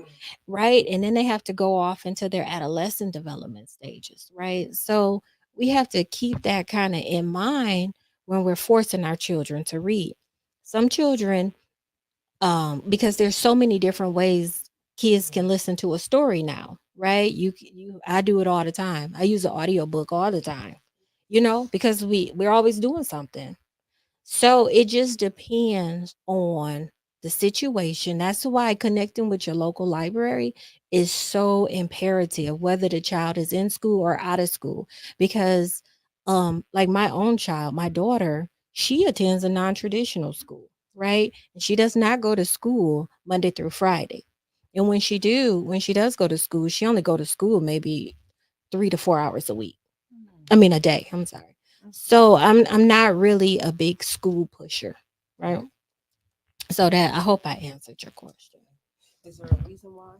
[SPEAKER 3] right? And then they have to go off into their adolescent development stages, right? So we have to keep that kind of in mind when we're forcing our children to read. Some children, because there's so many different ways kids can listen to a story now, right? I do it all the time. I use an audiobook all the time, because we're always doing something. So it just depends on the situation. That's why connecting with your local library is so imperative, whether the child is in school or out of school. Because like my own child, my daughter, she attends a non-traditional school, right? And she does not go to school Monday through Friday. And when she does go to school, she only go to school maybe 3 to 4 hours a week. I mean a day. I'm sorry. So I'm not really a big school pusher, right? So that I hope I answered your question.
[SPEAKER 1] Is there a reason why?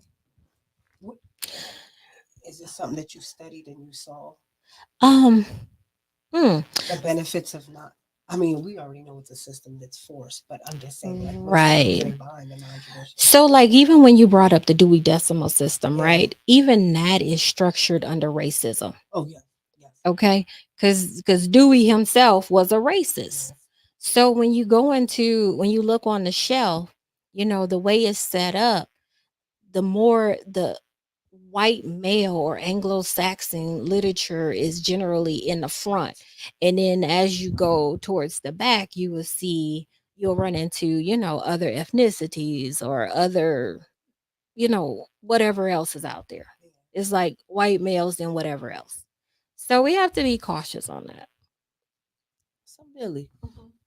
[SPEAKER 1] What, is this something that you studied and you saw
[SPEAKER 3] Um, hmm,
[SPEAKER 1] the benefits of not? I mean, we already know it's a system that's forced, but I'm just saying, like, what's the
[SPEAKER 3] right.
[SPEAKER 1] reasoning behind the non-traditional?
[SPEAKER 3] So like even when you brought up the Dewey Decimal System,
[SPEAKER 1] Yeah.
[SPEAKER 3] right? Even that is structured under racism.
[SPEAKER 1] Oh yeah, yes,
[SPEAKER 3] Okay, because Dewey himself was a racist.
[SPEAKER 1] yes.
[SPEAKER 3] So when you look on the shelf, the way it's set up, the more the white male or Anglo-Saxon literature is generally in the front. And then as you go towards the back, you will see you'll run into, other ethnicities or other, whatever else is out there. It's like white males and whatever else. So we have to be cautious on that.
[SPEAKER 2] So Billy,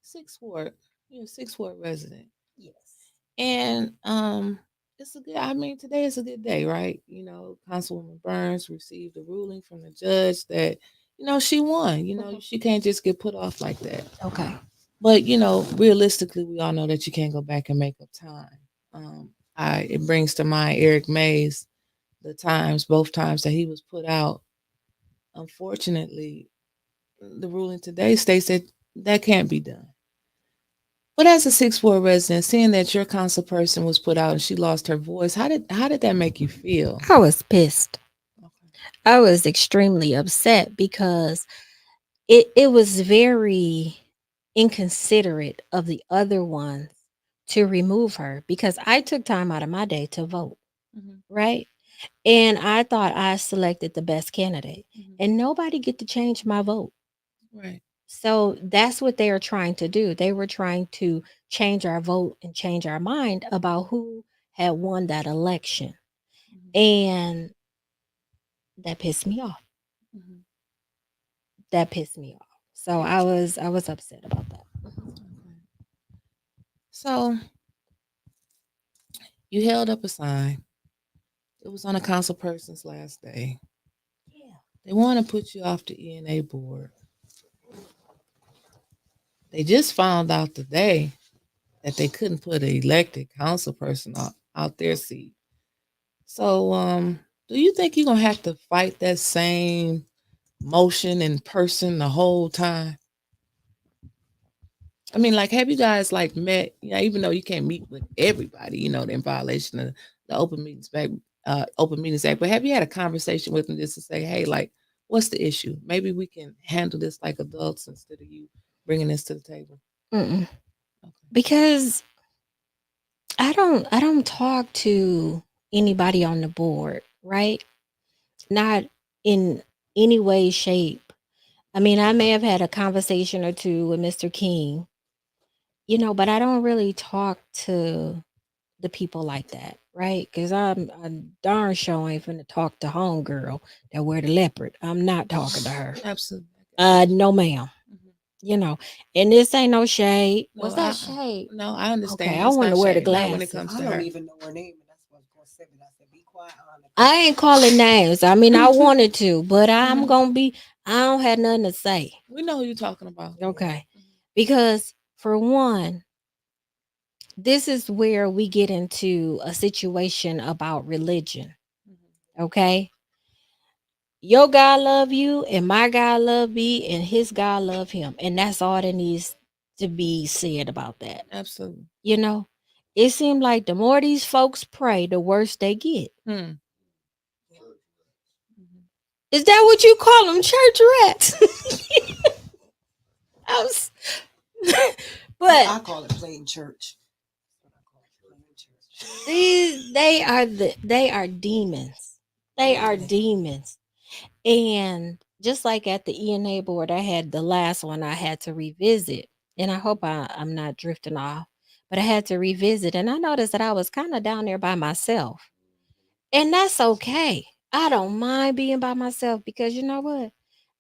[SPEAKER 2] 6 Ward, you're a 6 Ward resident.
[SPEAKER 3] Yes.
[SPEAKER 2] And it's a good, I mean, today is a good day, right? Councilwoman Burns received a ruling from the judge that, she won. She can't just get put off like that.
[SPEAKER 3] Okay.
[SPEAKER 2] But realistically, we all know that you can't go back and make up time. It brings to mind Eric Mays, both times that he was put out. Unfortunately, the ruling today states that that can't be done. But as a 6 Ward resident, seeing that your council person was put out and she lost her voice, how did that make you feel?
[SPEAKER 3] I was pissed.
[SPEAKER 2] Okay.
[SPEAKER 3] I was extremely upset because it was very inconsiderate of the other ones to remove her, because I took time out of my day to vote,
[SPEAKER 2] Mhm.
[SPEAKER 3] right? And I thought I selected the best candidate, and nobody get to change my vote.
[SPEAKER 2] Right.
[SPEAKER 3] So that's what they are trying to do. They were trying to change our vote and change our mind about who had won that election. And that pissed me off.
[SPEAKER 2] Mhm.
[SPEAKER 3] That pissed me off. So I was upset about that.
[SPEAKER 2] Okay. So you held up a sign. It was on a council person's last day.
[SPEAKER 3] Yeah.
[SPEAKER 2] They want to put you off the ENA board. They just found out today that they couldn't put an elected council person out their seat. So, do you think you're gonna have to fight that same motion in person the whole time? I mean, like, have you guys like met? Even though you can't meet with everybody, they're in violation of the Open Meetings Act. But have you had a conversation with them just to say, hey, like, what's the issue? Maybe we can handle this like adults instead of you bringing this to the table.
[SPEAKER 3] Mm-mm.
[SPEAKER 2] Okay.
[SPEAKER 3] Because I don't talk to anybody on the board, right? Not in any way, shape. I mean, I may have had a conversation or two with Mr. King, but I don't really talk to the people like that, right? Because I'm darn sure ain't finna talk to homegirl that wear the leopard. I'm not talking to her.
[SPEAKER 2] Absolutely.
[SPEAKER 3] No, ma'am.
[SPEAKER 2] Mhm.
[SPEAKER 3] You know, and this ain't no shade.
[SPEAKER 2] No,
[SPEAKER 3] Was that shade?
[SPEAKER 2] No, I understand.
[SPEAKER 3] Okay, I
[SPEAKER 2] It's
[SPEAKER 3] want to
[SPEAKER 2] not
[SPEAKER 3] wear the
[SPEAKER 2] shade. Not when it
[SPEAKER 3] glasses.
[SPEAKER 2] comes
[SPEAKER 1] I
[SPEAKER 2] to
[SPEAKER 1] don't
[SPEAKER 2] her.
[SPEAKER 1] even know her name, and that's what's going to say it. I said, be quiet.
[SPEAKER 3] I ain't calling names. I mean, I wanted to, but I'm
[SPEAKER 2] Mhm.
[SPEAKER 3] gonna be. I don't have nothing to say.
[SPEAKER 2] We know who you're talking about.
[SPEAKER 3] Okay, because for one, this is where we get into a situation about religion.
[SPEAKER 2] Mhm.
[SPEAKER 3] Okay, your God love you, and my God love me, and his God love him, and that's all that needs to be said about that.
[SPEAKER 2] Absolutely.
[SPEAKER 3] You know, it seems like the more these folks pray, the worse they get.
[SPEAKER 2] Hmm.
[SPEAKER 3] Is that what you call them, church rats? I was, but
[SPEAKER 1] I call it playing church.
[SPEAKER 3] they are demons. They are demons. And just like at the ENA board, I had the last one I had to revisit. And I hope I'm not drifting off, but I had to revisit. And I noticed that I was kind of down there by myself. And that's okay. I don't mind being by myself, because you know what?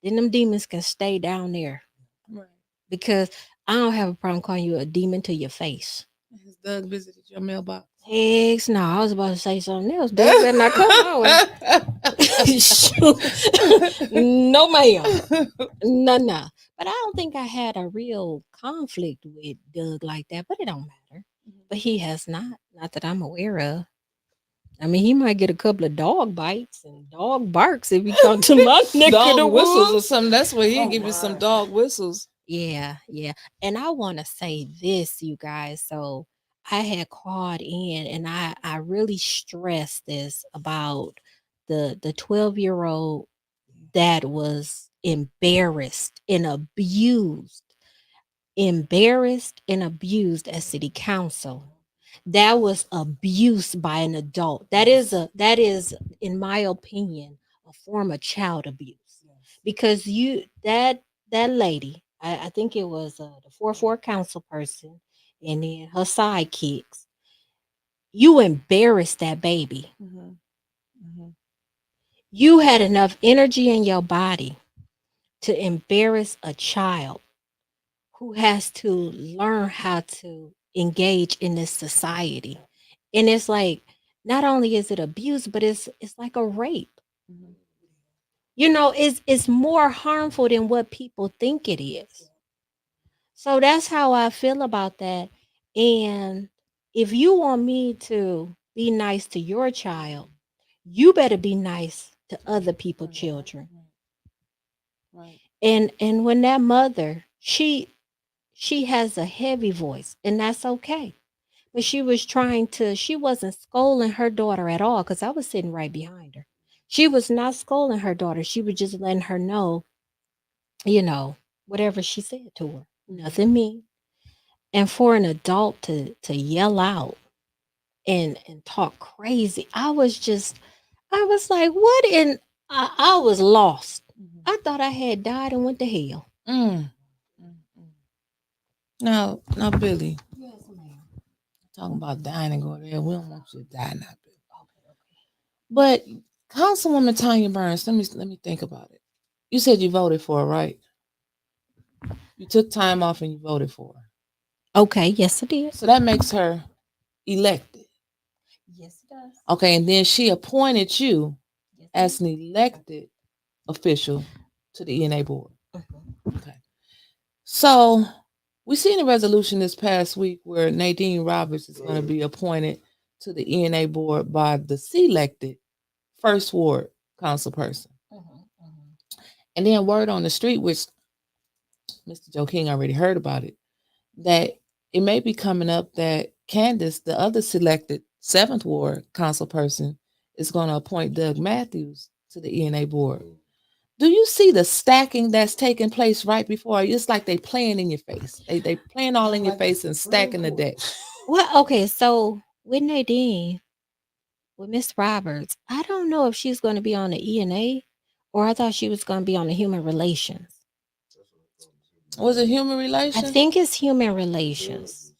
[SPEAKER 3] Then them demons can stay down there,
[SPEAKER 2] Right.
[SPEAKER 3] because I don't have a problem calling you a demon to your face.
[SPEAKER 2] Has Doug visited your mailbox?
[SPEAKER 3] Heck no, I was about to say something else. Doug better not come my way. Shoot. No, ma'am. No. But I don't think I had a real conflict with Doug like that, but it don't matter. But he has not that I'm aware of. I mean, he might get a couple of dog bites and dog barks if he come to my neck of the
[SPEAKER 2] Dog whistles or
[SPEAKER 3] woods.
[SPEAKER 2] something. That's where he'll
[SPEAKER 3] Oh,
[SPEAKER 2] give you some
[SPEAKER 3] my.
[SPEAKER 2] dog whistles.
[SPEAKER 3] Yeah. And I want to say this, you guys. So I had called in, and I really stressed this about the 12-year-old that was embarrassed and abused at city council. That was abuse by an adult. That is in my opinion a form of child abuse. Because that lady, I think it was the 4-4 council person and then her sidekicks, you embarrassed that baby.
[SPEAKER 2] Mm-hmm. Mm-hmm.
[SPEAKER 3] You had enough energy in your body to embarrass a child who has to learn how to engage in this society. And it's like not only is it abuse, but it's like a rape.
[SPEAKER 2] Mm-hmm.
[SPEAKER 3] It's more harmful than what people think it is. So that's how I feel about that. And if you want me to be nice to your child, you better be nice to other people's children.
[SPEAKER 2] Right.
[SPEAKER 3] And when that mother, she has a heavy voice, and that's okay. But she wasn't scolding her daughter at all because I was sitting right behind her. She was not scolding her daughter. She was just letting her know, you know, whatever she said to her. Nothing mean. And for an adult to yell out and talk crazy, I was like, what in I was lost.
[SPEAKER 2] Mm-hmm.
[SPEAKER 3] I thought I had died and went to hell.
[SPEAKER 2] Mm. Mm-hmm. Now, Billy,
[SPEAKER 3] Yes, ma'am.
[SPEAKER 2] talking about dying and going there. We don't want you to die now, Billy. But Councilwoman Tanya Burns, let me think about it. You said you voted for her, right? You took time off and you voted for her.
[SPEAKER 3] Okay, yes, I did.
[SPEAKER 2] So that makes her elected.
[SPEAKER 3] Yes, it does.
[SPEAKER 2] Okay, and then she appointed you
[SPEAKER 3] Yes,
[SPEAKER 2] as an elected official to the ENA board.
[SPEAKER 3] Mhm.
[SPEAKER 2] Okay. So we seen a resolution this past week where Nadine Roberts is going to be appointed to the ENA board by the selected first ward council person. And then word on the street, which Mr. Joe King already heard about it, that it may be coming up that Candace, the other selected seventh ward council person, is going to appoint Doug Matthews to the ENA board. Do you see the stacking that's taking place right before you? It's like they playing in your face. They playing all in your face and stacking the deck.
[SPEAKER 3] Well, okay, so with Nadine, with Miss Roberts, I don't know if she's going to be on the ENA or I thought she was going to be on the human relations.
[SPEAKER 2] Was it human
[SPEAKER 3] I
[SPEAKER 2] relations?
[SPEAKER 3] think it's human relations.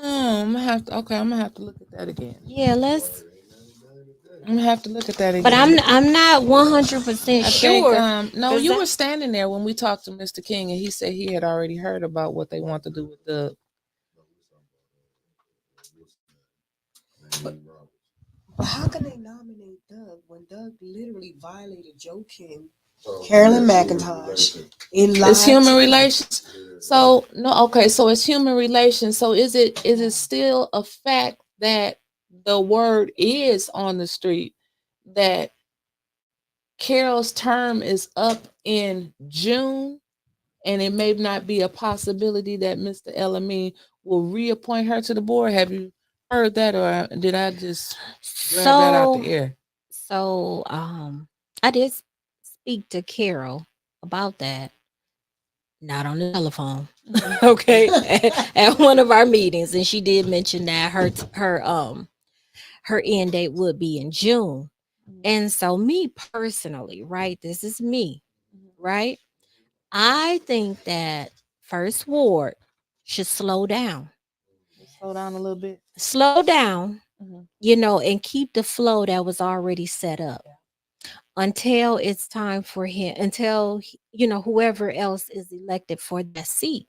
[SPEAKER 2] I'm gonna have to look at that again.
[SPEAKER 3] Yeah, let's.
[SPEAKER 2] I'm gonna have to look at that again.
[SPEAKER 3] But I'm not 100%
[SPEAKER 2] I think
[SPEAKER 3] sure.
[SPEAKER 2] no,
[SPEAKER 3] 'Cause
[SPEAKER 2] you
[SPEAKER 3] that-
[SPEAKER 2] were standing there when we talked to Mr. King, and he said he had already heard about what they want to do with the.
[SPEAKER 1] But how can they nominate Doug when Doug literally violated Joe King, Carolyn McIntosh,
[SPEAKER 2] It's human relations. So no, okay, so it's human relations. So is it still a fact that the word is on the street that Carol's term is up in June, and it may not be a possibility that Mr. Elamine will reappoint her to the board? Have you heard that, or did I just grab that out
[SPEAKER 3] So
[SPEAKER 2] the air?
[SPEAKER 3] I did speak to Carol about that, not on the telephone. Okay, at one of our meetings, and she did mention that her end date would be in June. And so me personally, right? This is me, right? I think that First Ward should slow down.
[SPEAKER 2] Slow down a little bit.
[SPEAKER 3] Slow down,
[SPEAKER 2] Mhm.
[SPEAKER 3] and keep the flow that was already set up until it's time for him, until whoever else is elected for that seat.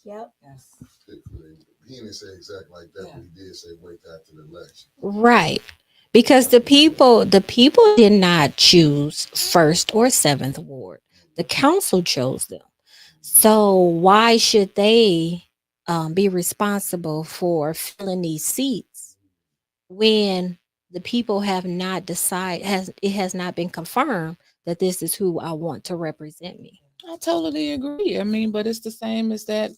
[SPEAKER 3] Yep.
[SPEAKER 4] He didn't say exactly like that, but he did say wait after the election.
[SPEAKER 3] Right. Because the people did not choose first or seventh ward. The council chose them. So why should they be responsible for filling these seats when the people have not decided, has not been confirmed that this is who I want to represent me?
[SPEAKER 2] I totally agree. I mean, but it's the same as that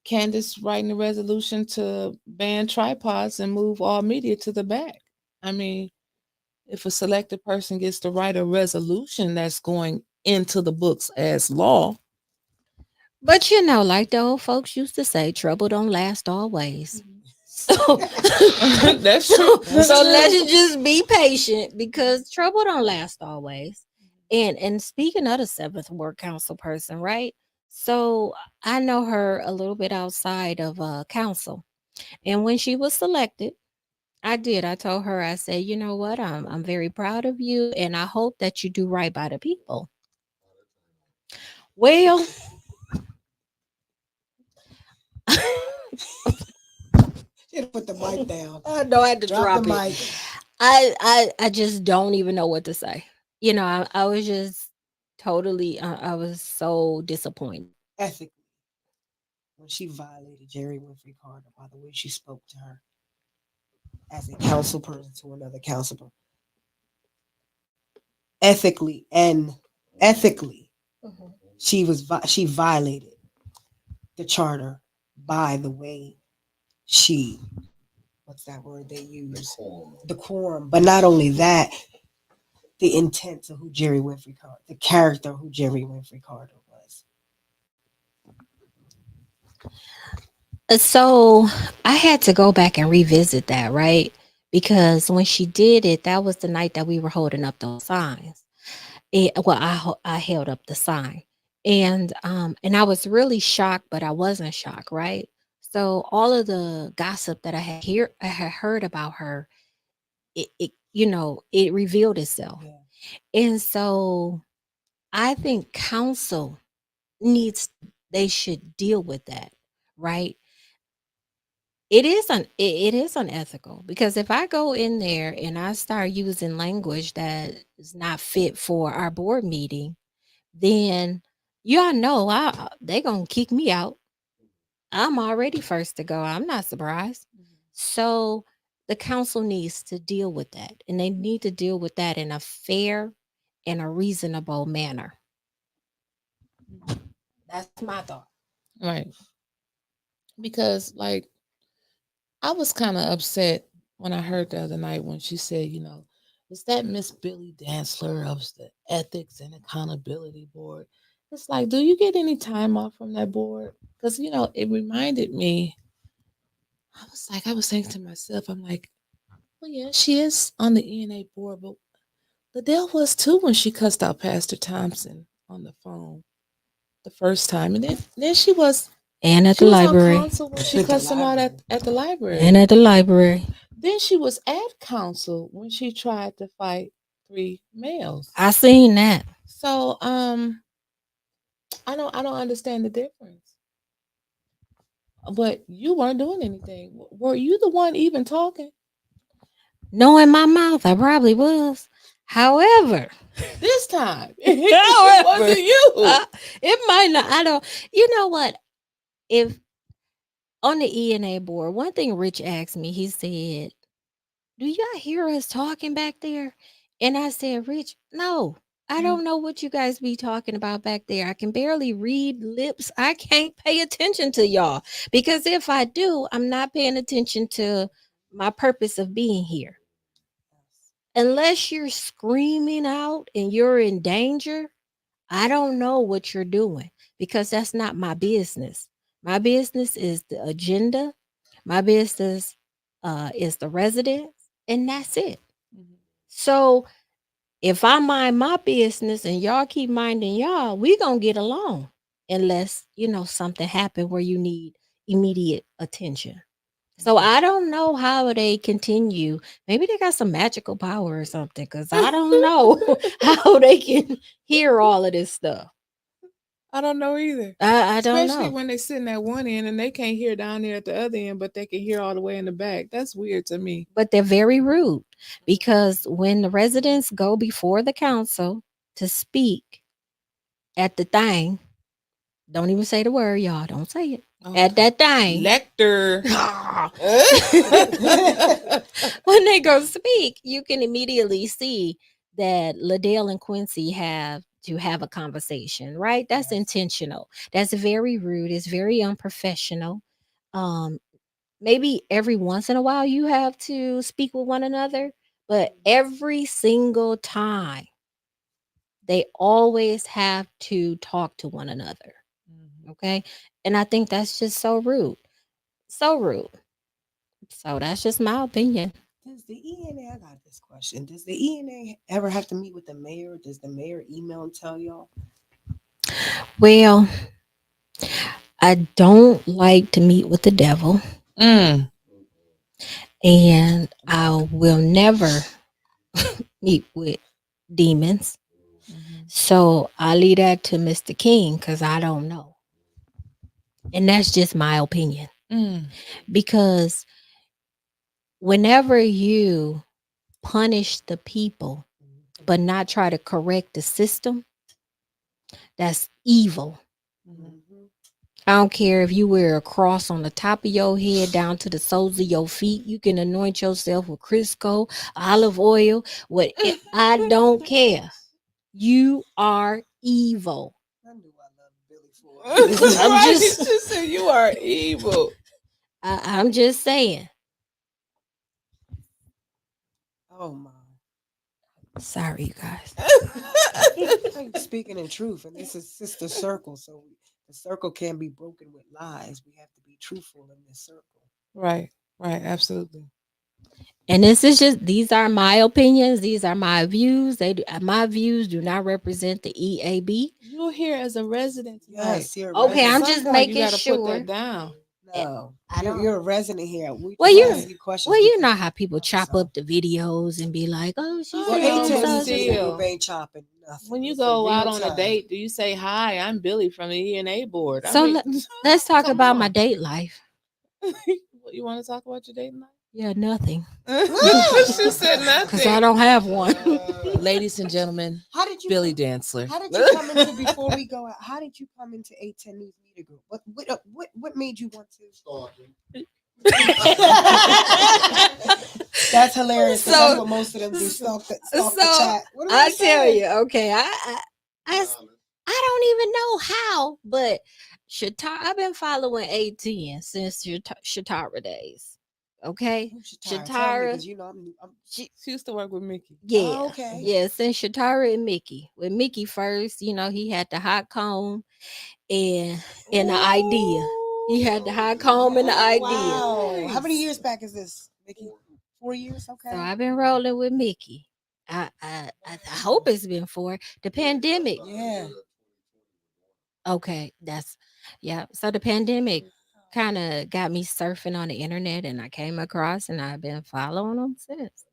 [SPEAKER 2] Candace writing a resolution to ban tripods and move all media to the back. I mean, if a selected person gets to write a resolution that's going into the books as law.
[SPEAKER 3] But you know, like the old folks used to say, trouble don't last always. So,
[SPEAKER 2] That's
[SPEAKER 3] so,
[SPEAKER 2] true.
[SPEAKER 1] That's
[SPEAKER 3] so
[SPEAKER 1] true.
[SPEAKER 3] let's just be patient because trouble don't last always. And speaking of the seventh ward council person, right? So I know her a little bit outside of council, and when she was selected, I did. I told her, I said, you know what? I'm very proud of you, and I hope that you do right by the people. Well,
[SPEAKER 1] Should put the mic down.
[SPEAKER 3] I know I had to
[SPEAKER 1] Drop
[SPEAKER 3] drop
[SPEAKER 1] the
[SPEAKER 3] it.
[SPEAKER 1] mic.
[SPEAKER 3] I just don't even know what to say. You know, I was just totally. I was so disappointed.
[SPEAKER 1] Ethically, when she violated Jerry Winfrey Carter by the way she spoke to her as a council person to another council person, ethically, she violated the charter by the way she, what's that word they use, the quorum. But not only that, the intent of who Jerry Winfrey Carter, the character who Jerry Winfrey Carter was.
[SPEAKER 3] So I had to go back and revisit that, right? Because when she did it, that was the night that we were holding up those signs. I held up the sign, and I was really shocked, but I wasn't shocked, right? So all of the gossip that I had heard about her, it you know it revealed itself,
[SPEAKER 1] Yeah.
[SPEAKER 3] and so I think council needs they should deal with that, right? It is unethical because if I go in there and I start using language that is not fit for our board meeting, then y'all know they gonna kick me out. I'm already first to go. I'm not surprised. So the council needs to deal with that, and they need to deal with that in a fair and a reasonable manner. That's my thought.
[SPEAKER 2] Right. Because, like, I was kind of upset when I heard the other night when she said, is that Miss Billy Dancer of the Ethics and Accountability Board? It's like, do you get any time off from that board? Because, it reminded me, I was thinking to myself, I'm like, well, yeah, she is on the ENA board, but Liddell was too when she cussed out Pastor Thompson on the phone the first time. And then
[SPEAKER 3] And at
[SPEAKER 2] she
[SPEAKER 3] the
[SPEAKER 2] was on
[SPEAKER 3] library.
[SPEAKER 2] council when she
[SPEAKER 1] At the
[SPEAKER 2] cussed him out
[SPEAKER 1] library.
[SPEAKER 2] at the library.
[SPEAKER 3] And at the library.
[SPEAKER 2] Then she was at council when she tried to fight 3 males.
[SPEAKER 3] I seen that.
[SPEAKER 2] So I don't understand the difference. But you weren't doing anything. Were you the one even talking?
[SPEAKER 3] No, in my mouth, I probably was. However,
[SPEAKER 2] This time it wasn't you.
[SPEAKER 3] It might not. I don't. You know what? If on the ENA board, one thing Rich asked me, he said, "Do y'all hear us talking back there?" And I said, "Rich, no. I don't know what you guys be talking about back there. I can barely read lips. I can't pay attention to y'all because if I do, I'm not paying attention to my purpose of being here. Unless you're screaming out and you're in danger, I don't know what you're doing because that's not my business. My business is the agenda. My business is the residents, and that's it. So if I mind my business and y'all keep minding y'all, we gonna get along. Unless something happened where you need immediate attention. So I don't know how they continue. Maybe they got some magical power or something, because I don't know how they can hear all of this stuff.
[SPEAKER 2] I don't know either.
[SPEAKER 3] I don't
[SPEAKER 2] Especially
[SPEAKER 3] know.
[SPEAKER 2] when they sitting at one end and they can't hear down there at the other end, but they can hear all the way in the back. That's weird to me.
[SPEAKER 3] But they're very rude because when the residents go before the council to speak at the thing, don't even say the word, y'all. Don't say it. At that thing.
[SPEAKER 2] Lecter.
[SPEAKER 3] When they go speak, you can immediately see that Liddell and Quincy have to have a conversation, right? That's intentional. That's very rude. It's very unprofessional. Um, Maybe every once in a while you have to speak with one another, but every single time they always have to talk to one another. Okay. And I think that's just so rude. So rude. So that's just my opinion.
[SPEAKER 1] Does the ENA, I got this question. Does the ENA ever have to meet with the mayor? Does the mayor email and tell y'all?
[SPEAKER 3] Well, I don't like to meet with the devil,
[SPEAKER 2] Mm.
[SPEAKER 3] and I will never meet with demons. So I leave that to Mr. King because I don't know. And that's just my opinion.
[SPEAKER 2] Mm.
[SPEAKER 3] Because whenever you punish the people but not try to correct the system, that's evil.
[SPEAKER 1] Mm-hmm.
[SPEAKER 3] I don't care if you wear a cross on the top of your head down to the soles of your feet. You can anoint yourself with Crisco, olive oil, what I don't care. You are evil.
[SPEAKER 1] I knew I loved Billy for
[SPEAKER 3] I'm
[SPEAKER 2] Right,
[SPEAKER 3] just-
[SPEAKER 2] she said you are evil.
[SPEAKER 3] I'm just saying.
[SPEAKER 1] Oh my.
[SPEAKER 3] Sorry, you guys.
[SPEAKER 1] I'm speaking in truth, and this is sister circle, so the circle can't be broken with lies. We have to be truthful in this circle.
[SPEAKER 2] Right, absolutely.
[SPEAKER 3] And this is just, these are my opinions. These are my views. My views do not represent the EAB.
[SPEAKER 2] You're here as a resident tonight.
[SPEAKER 1] Yes, you're a
[SPEAKER 3] Okay,
[SPEAKER 1] resident.
[SPEAKER 3] I'm
[SPEAKER 2] At some
[SPEAKER 3] just
[SPEAKER 2] point,
[SPEAKER 3] making
[SPEAKER 2] you gotta
[SPEAKER 3] sure.
[SPEAKER 2] put that down.
[SPEAKER 1] No,
[SPEAKER 3] I don't-
[SPEAKER 1] you're a resident here. We
[SPEAKER 3] Well,
[SPEAKER 1] just
[SPEAKER 3] you-
[SPEAKER 1] ask you questions.
[SPEAKER 3] Well, you
[SPEAKER 1] because-
[SPEAKER 3] know how people chop up the videos and be like, "Oh, she's
[SPEAKER 2] Oh,
[SPEAKER 1] Well,
[SPEAKER 2] no,
[SPEAKER 1] A10
[SPEAKER 2] but
[SPEAKER 1] needs to
[SPEAKER 2] still.
[SPEAKER 1] group ain't chopping nothing.
[SPEAKER 2] When you
[SPEAKER 1] It's in
[SPEAKER 2] go out
[SPEAKER 1] real
[SPEAKER 2] on
[SPEAKER 1] time.
[SPEAKER 2] a date, do you say, "Hi, I'm Billy from the ENA board"?
[SPEAKER 3] So let's talk
[SPEAKER 2] come
[SPEAKER 3] about my
[SPEAKER 2] on.
[SPEAKER 3] date life."
[SPEAKER 2] You want to talk about your date life?
[SPEAKER 3] Yeah, nothing,
[SPEAKER 2] She said
[SPEAKER 3] because I
[SPEAKER 2] nothing.
[SPEAKER 3] don't have one.
[SPEAKER 2] Ladies and gentlemen,
[SPEAKER 1] How did you
[SPEAKER 2] Billy
[SPEAKER 1] come,
[SPEAKER 2] Dancer.
[SPEAKER 1] How did you come into before we go out? How did you come into A10 News Media Group? What made you want to?
[SPEAKER 4] Stalking.
[SPEAKER 1] That's hilarious. 'Cause
[SPEAKER 3] So-
[SPEAKER 1] that's what most of them do. Stalk the chat. What am
[SPEAKER 3] I tell
[SPEAKER 1] saying?
[SPEAKER 3] you, okay, I don't even know how, but I've been following A10 since Shatara days. Okay,
[SPEAKER 1] Who's Shatara? Tell me,
[SPEAKER 3] Shatara.
[SPEAKER 1] 'cause you know I'm
[SPEAKER 2] She used to work with Mickey.
[SPEAKER 3] Yeah,
[SPEAKER 1] Oh, okay.
[SPEAKER 3] yeah, since Shatara and Mickey. With Mickey first, he had the hot comb and the idea. He had the high comb and the idea.
[SPEAKER 1] Wow. How many years back is this, Mickey? 4 years? Okay.
[SPEAKER 3] So I've been rolling with Mickey. I hope it's been 4. The pandemic.
[SPEAKER 1] Yeah.
[SPEAKER 3] Okay, yeah. So the pandemic kind of got me surfing on the internet, and I came across, and I've been following him since.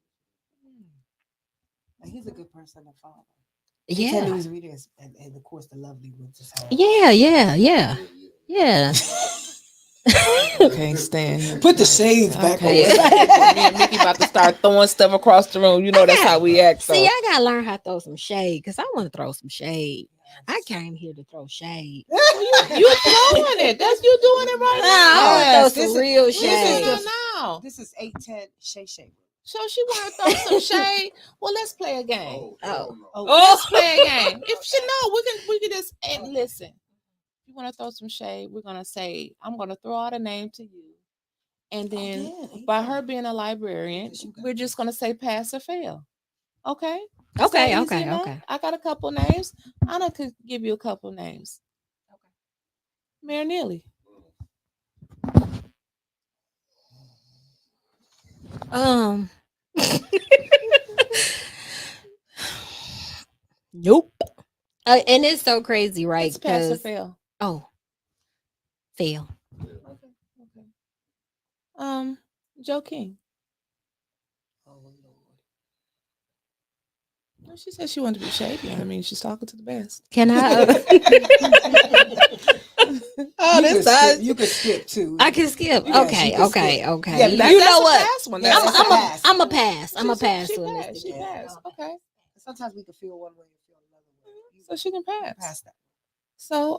[SPEAKER 1] And he's a good person to follow.
[SPEAKER 3] Yeah.
[SPEAKER 1] News readers and of course the lovely Wyntis Ana.
[SPEAKER 3] Yeah.
[SPEAKER 2] Can't stand him.
[SPEAKER 1] Put the shades back
[SPEAKER 2] Okay.
[SPEAKER 1] on.
[SPEAKER 2] Me and Mickey about to start throwing stuff across the room. You know that's how we act. So.
[SPEAKER 3] See, I gotta learn how to throw some shade because I want to throw some shade. I came here to throw shade.
[SPEAKER 2] You throwing it. That's you doing it right
[SPEAKER 3] I
[SPEAKER 2] now.
[SPEAKER 3] want to
[SPEAKER 1] Yes,
[SPEAKER 3] throw some
[SPEAKER 1] this
[SPEAKER 3] real
[SPEAKER 1] is-
[SPEAKER 3] shade.
[SPEAKER 1] this is
[SPEAKER 2] now.
[SPEAKER 1] This is 810 Shay Shay.
[SPEAKER 2] So she want to throw some shade. Well, let's play a game.
[SPEAKER 3] Oh.
[SPEAKER 2] Let's play a game. If she know, we can just listen. If you want to throw some shade, we're gonna say I'm gonna throw out a name to you, and then by her being a librarian, we're just gonna say pass or fail. Okay. Is that easy enough?
[SPEAKER 3] Okay.
[SPEAKER 2] I got a couple names. Anna could give you a couple names. Okay. Mayor Neely.
[SPEAKER 3] Nope. And it's so crazy, right?
[SPEAKER 2] It's pass or
[SPEAKER 3] Because
[SPEAKER 2] fail.
[SPEAKER 3] Fail.
[SPEAKER 2] Okay. Joe King.
[SPEAKER 1] Oh Lord.
[SPEAKER 2] Well, she said she wanted to be shady. I mean, she's talking to the best.
[SPEAKER 3] Can I?
[SPEAKER 1] You could skip too.
[SPEAKER 3] I can skip.
[SPEAKER 1] Yes,
[SPEAKER 3] Okay.
[SPEAKER 1] you can skip. Yeah,
[SPEAKER 3] You
[SPEAKER 1] that's
[SPEAKER 3] know
[SPEAKER 2] a
[SPEAKER 3] what?
[SPEAKER 2] fast one.
[SPEAKER 1] Yeah,
[SPEAKER 2] That's
[SPEAKER 1] that's
[SPEAKER 2] a
[SPEAKER 1] a
[SPEAKER 2] fast.
[SPEAKER 1] pass.
[SPEAKER 3] I'm a pass. I'm a
[SPEAKER 2] She
[SPEAKER 3] pass
[SPEAKER 2] passed.
[SPEAKER 3] on this.
[SPEAKER 2] She passed. Okay.
[SPEAKER 1] Sometimes we can feel one way and feel another way.
[SPEAKER 2] So she can pass.
[SPEAKER 1] Pass that.
[SPEAKER 2] So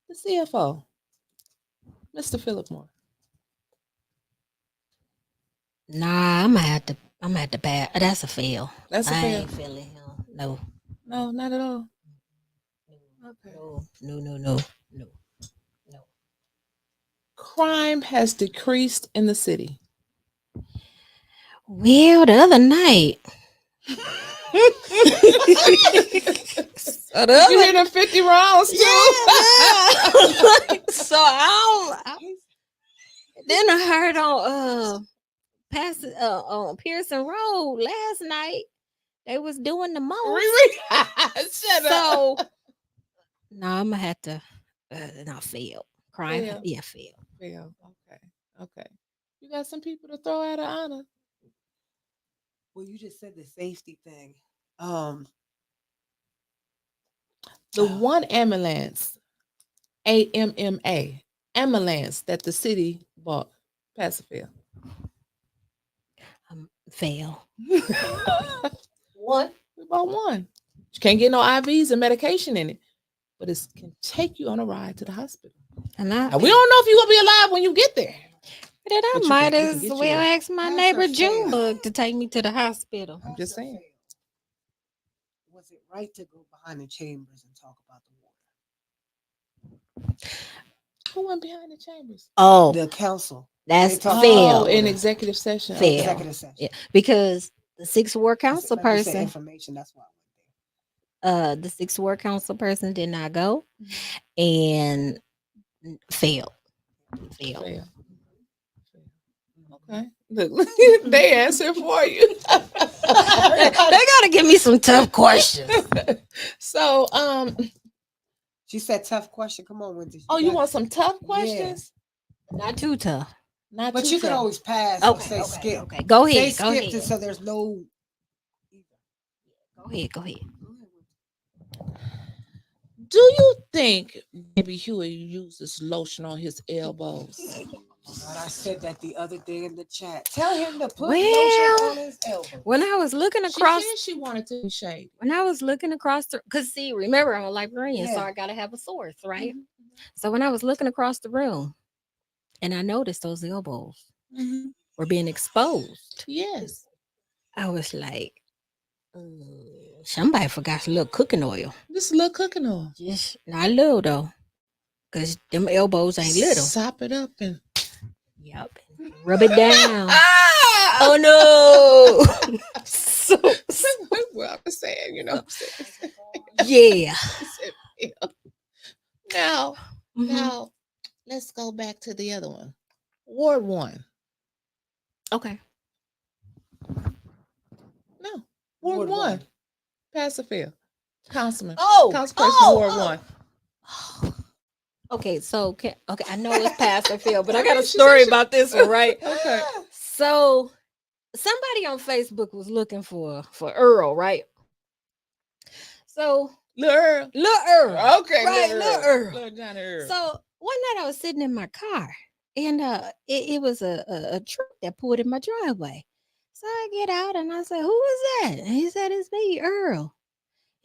[SPEAKER 2] the CFO, Mr. Philip Moore.
[SPEAKER 3] Nah, I'm gonna have to I'm at the bad. That's a fail.
[SPEAKER 2] That's a
[SPEAKER 3] I
[SPEAKER 2] fail.
[SPEAKER 3] ain't feeling him. No.
[SPEAKER 2] No, not at all. Okay.
[SPEAKER 3] No.
[SPEAKER 2] Crime has decreased in the city.
[SPEAKER 3] Well, the other night. So
[SPEAKER 2] Did you hear them 50 rounds too?
[SPEAKER 3] Yeah. So then I heard on on Pearson Road last night they was doing the most.
[SPEAKER 2] Shut
[SPEAKER 3] So
[SPEAKER 2] up.
[SPEAKER 3] no, I'm gonna have to not fail. Crime,
[SPEAKER 2] Fail.
[SPEAKER 3] yeah, fail.
[SPEAKER 2] Fail. Okay. You got some people to throw out of honor.
[SPEAKER 1] Well, you just said the safety thing.
[SPEAKER 2] The one ambulance, AMMA, ambulance that the city bought, pass or fail?
[SPEAKER 3] Fail.
[SPEAKER 2] One. We bought one. You can't get no IVs and medication in it, but it can take you on a ride to the hospital.
[SPEAKER 3] And
[SPEAKER 2] we don't know if you're gonna be alive when you get there.
[SPEAKER 3] But I
[SPEAKER 2] But
[SPEAKER 3] might
[SPEAKER 2] you
[SPEAKER 3] as
[SPEAKER 2] can get
[SPEAKER 3] well
[SPEAKER 2] you
[SPEAKER 3] ask my
[SPEAKER 1] That's
[SPEAKER 3] neighbor
[SPEAKER 1] a fail.
[SPEAKER 3] Junebug to take me to the hospital.
[SPEAKER 2] I'm just saying.
[SPEAKER 1] Was it right to go behind the chambers and talk about the water?
[SPEAKER 2] Who went behind the chambers?
[SPEAKER 3] Oh,
[SPEAKER 1] The council.
[SPEAKER 3] that's
[SPEAKER 1] They talk
[SPEAKER 3] fail.
[SPEAKER 2] Oh, in executive session.
[SPEAKER 3] Fail.
[SPEAKER 1] Executive session.
[SPEAKER 3] Yeah, because the 6th Ward
[SPEAKER 1] That's-
[SPEAKER 3] Council
[SPEAKER 1] like you said,
[SPEAKER 3] person,
[SPEAKER 1] information. That's why I went there.
[SPEAKER 3] the 6th Ward Council person did not go and failed. Failed.
[SPEAKER 2] Fail. Okay. Look, they answer for you.
[SPEAKER 3] They gotta give me some tough questions.
[SPEAKER 2] So,
[SPEAKER 1] She said tough question. Come on, Wyntis.
[SPEAKER 2] oh, you
[SPEAKER 1] got-
[SPEAKER 2] want some tough
[SPEAKER 1] Yeah.
[SPEAKER 2] questions?
[SPEAKER 3] Not too tough.
[SPEAKER 2] Not
[SPEAKER 1] But
[SPEAKER 2] too
[SPEAKER 1] you can
[SPEAKER 2] tough.
[SPEAKER 1] always pass or
[SPEAKER 3] Okay,
[SPEAKER 1] say skip.
[SPEAKER 3] okay. Go
[SPEAKER 1] Say
[SPEAKER 3] ahead. Go
[SPEAKER 1] skip
[SPEAKER 3] ahead.
[SPEAKER 1] so there's no.
[SPEAKER 3] Go ahead. Go ahead.
[SPEAKER 2] Do you think maybe Huey uses lotion on his elbows?
[SPEAKER 1] God, I said that the other day in the chat. Tell him to put
[SPEAKER 3] Well,
[SPEAKER 1] lotion on his elbow.
[SPEAKER 3] When I was looking
[SPEAKER 2] She
[SPEAKER 3] across,
[SPEAKER 2] said she wanted to be shady.
[SPEAKER 3] because see, remember I'm a librarian, so
[SPEAKER 1] Yeah.
[SPEAKER 3] I gotta have a source, right? So when I was looking across the room, and I noticed those elbows were being exposed,
[SPEAKER 2] Yes.
[SPEAKER 3] I was like, somebody forgot a little cooking oil.
[SPEAKER 2] This is a little cooking oil.
[SPEAKER 3] Just not little though, because them elbows ain't little.
[SPEAKER 2] Sop it up and
[SPEAKER 3] Yep. Rub it down.
[SPEAKER 2] ah!
[SPEAKER 3] Oh no. So
[SPEAKER 2] Well, I'm saying, you know. I'm saying.
[SPEAKER 3] yeah.
[SPEAKER 2] Now,
[SPEAKER 3] Mhm.
[SPEAKER 2] now, let's go back to the other one. Ward 1.
[SPEAKER 3] Okay.
[SPEAKER 2] No, Ward 1. Pass or fail? Councilman.
[SPEAKER 3] Oh,
[SPEAKER 2] Councilperson Ward 1.
[SPEAKER 3] Okay, so okay, I know it's pass or fail, but I
[SPEAKER 2] I
[SPEAKER 3] got
[SPEAKER 2] mean,
[SPEAKER 3] a
[SPEAKER 2] she
[SPEAKER 3] story
[SPEAKER 2] said she-
[SPEAKER 3] about this one, right?
[SPEAKER 2] Okay.
[SPEAKER 3] So somebody on Facebook was looking for Earl, right? So
[SPEAKER 2] Little Earl.
[SPEAKER 3] Lil Earl.
[SPEAKER 2] Okay,
[SPEAKER 3] Right,
[SPEAKER 2] Lil
[SPEAKER 3] Lil Earl.
[SPEAKER 2] Little Johnny Earl.
[SPEAKER 3] So one night I was sitting in my car and it was a truck that pulled in my driveway. So I get out and I said, "Who is that?" And he said, "It's me, Earl."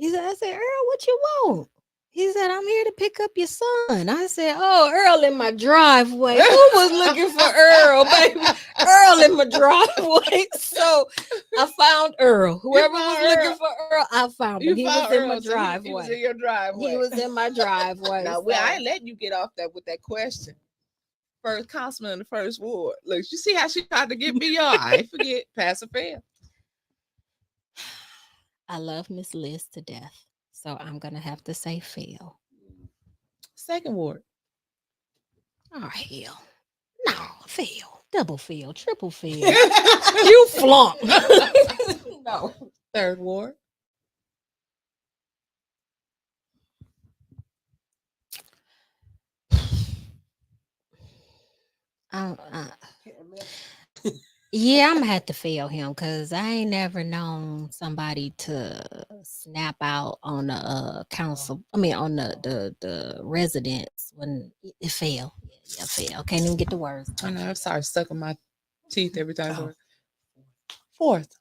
[SPEAKER 3] I said, "Earl, what you want?" He said, "I'm here to pick up your son." I said, "Oh, Earl in my driveway." Who was looking for Earl, baby? Earl in my driveway. So I found Earl. Whoever was looking for Earl, I found him.
[SPEAKER 2] You
[SPEAKER 3] He
[SPEAKER 2] found
[SPEAKER 3] was in
[SPEAKER 2] Earl,
[SPEAKER 3] my
[SPEAKER 2] so he
[SPEAKER 3] driveway.
[SPEAKER 2] was in your driveway.
[SPEAKER 3] He was in my driveway.
[SPEAKER 2] Now,
[SPEAKER 3] so-
[SPEAKER 2] well, I ain't letting you get off that with that question. First councilman in the first ward. Look, you see how she tried to get me, y'all. I ain't forget. Pass or fail.
[SPEAKER 3] I love Miss Liz to death. So I'm gonna have to say fail.
[SPEAKER 2] Second ward.
[SPEAKER 3] Oh hell. No, fail. Double fail. Triple fail. You flunk. No.
[SPEAKER 2] Third ward.
[SPEAKER 3] Yeah, I'm gonna have to fail him because I ain't never known somebody to snap out on the council. I mean, on the residents when it fail. Yeah, fail. Can't even get the words.
[SPEAKER 2] I know. I'm sorry, stuck in my teeth every time.
[SPEAKER 1] Oh.
[SPEAKER 2] Fourth.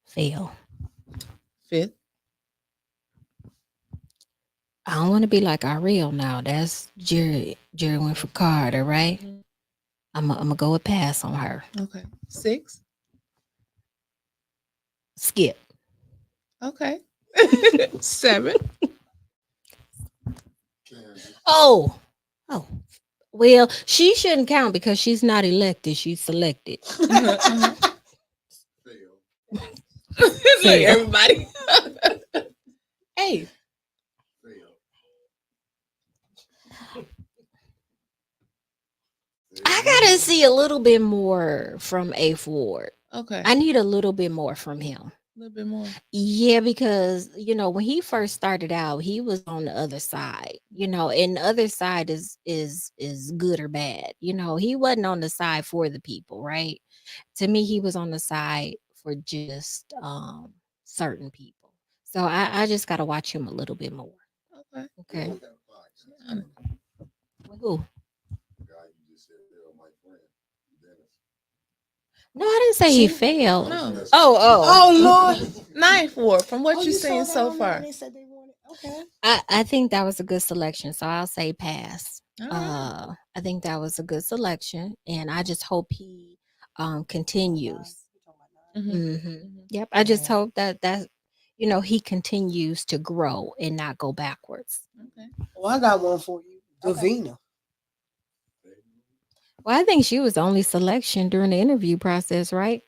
[SPEAKER 3] Fail.
[SPEAKER 2] Fifth.
[SPEAKER 3] I don't want to be like Ariel now. That's Jerry went for Carter, right? I'm gonna go a pass on her.
[SPEAKER 2] Okay. 6.
[SPEAKER 3] Skip.
[SPEAKER 2] Okay. 7.
[SPEAKER 3] Oh. Well, she shouldn't count because she's not elected. She's selected.
[SPEAKER 2] Look,
[SPEAKER 3] Fail.
[SPEAKER 2] everybody. 8.
[SPEAKER 3] I gotta see a little bit more from 8th Ward.
[SPEAKER 2] Okay.
[SPEAKER 3] I need a little bit more from him.
[SPEAKER 2] A little bit more.
[SPEAKER 3] Yeah, because when he first started out, he was on the other side, and the other side is good or bad. He wasn't on the side for the people, right? To me, he was on the side for just certain people. So I just gotta watch him a little bit more.
[SPEAKER 2] Okay.
[SPEAKER 3] Okay. With who? No, I didn't say he failed.
[SPEAKER 2] No.
[SPEAKER 3] Oh.
[SPEAKER 1] Lord.
[SPEAKER 2] 9th Ward. From what
[SPEAKER 1] Oh,
[SPEAKER 2] you've
[SPEAKER 1] you saw
[SPEAKER 2] seen
[SPEAKER 1] that
[SPEAKER 2] so
[SPEAKER 1] on there
[SPEAKER 2] far.
[SPEAKER 1] and they said they wanted. Okay.
[SPEAKER 3] I think that was a good selection, so I'll say pass.
[SPEAKER 2] All right.
[SPEAKER 3] I think that was a good selection, and I just hope he continues. Yep, I just hope that he continues to grow and not go backwards.
[SPEAKER 2] Okay.
[SPEAKER 1] Well, I got one for you, Davina.
[SPEAKER 3] Well, I think she was the only selection during the interview process, right?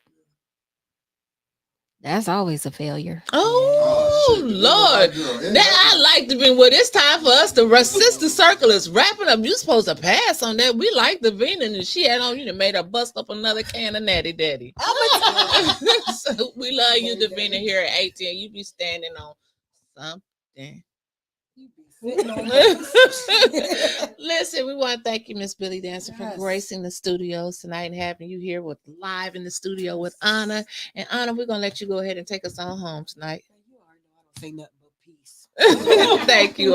[SPEAKER 3] That's always a failure.
[SPEAKER 2] Oh, Lord. That I like to be. Well, it's time for us to sister circle is wrapping up. You supposed to pass on that. We like the Davina, and she had on made her bust up another can of Natty Daddy. So we love you, Davina, here at 18. You be standing on something. Listen, we want to thank you, Miss Billy Dancer, for gracing the studios tonight and having you here live in the studio with Ana. And Ana, we're gonna let you go ahead and take us on home tonight.
[SPEAKER 1] You already know I don't say nothing but peace.
[SPEAKER 2] Thank you.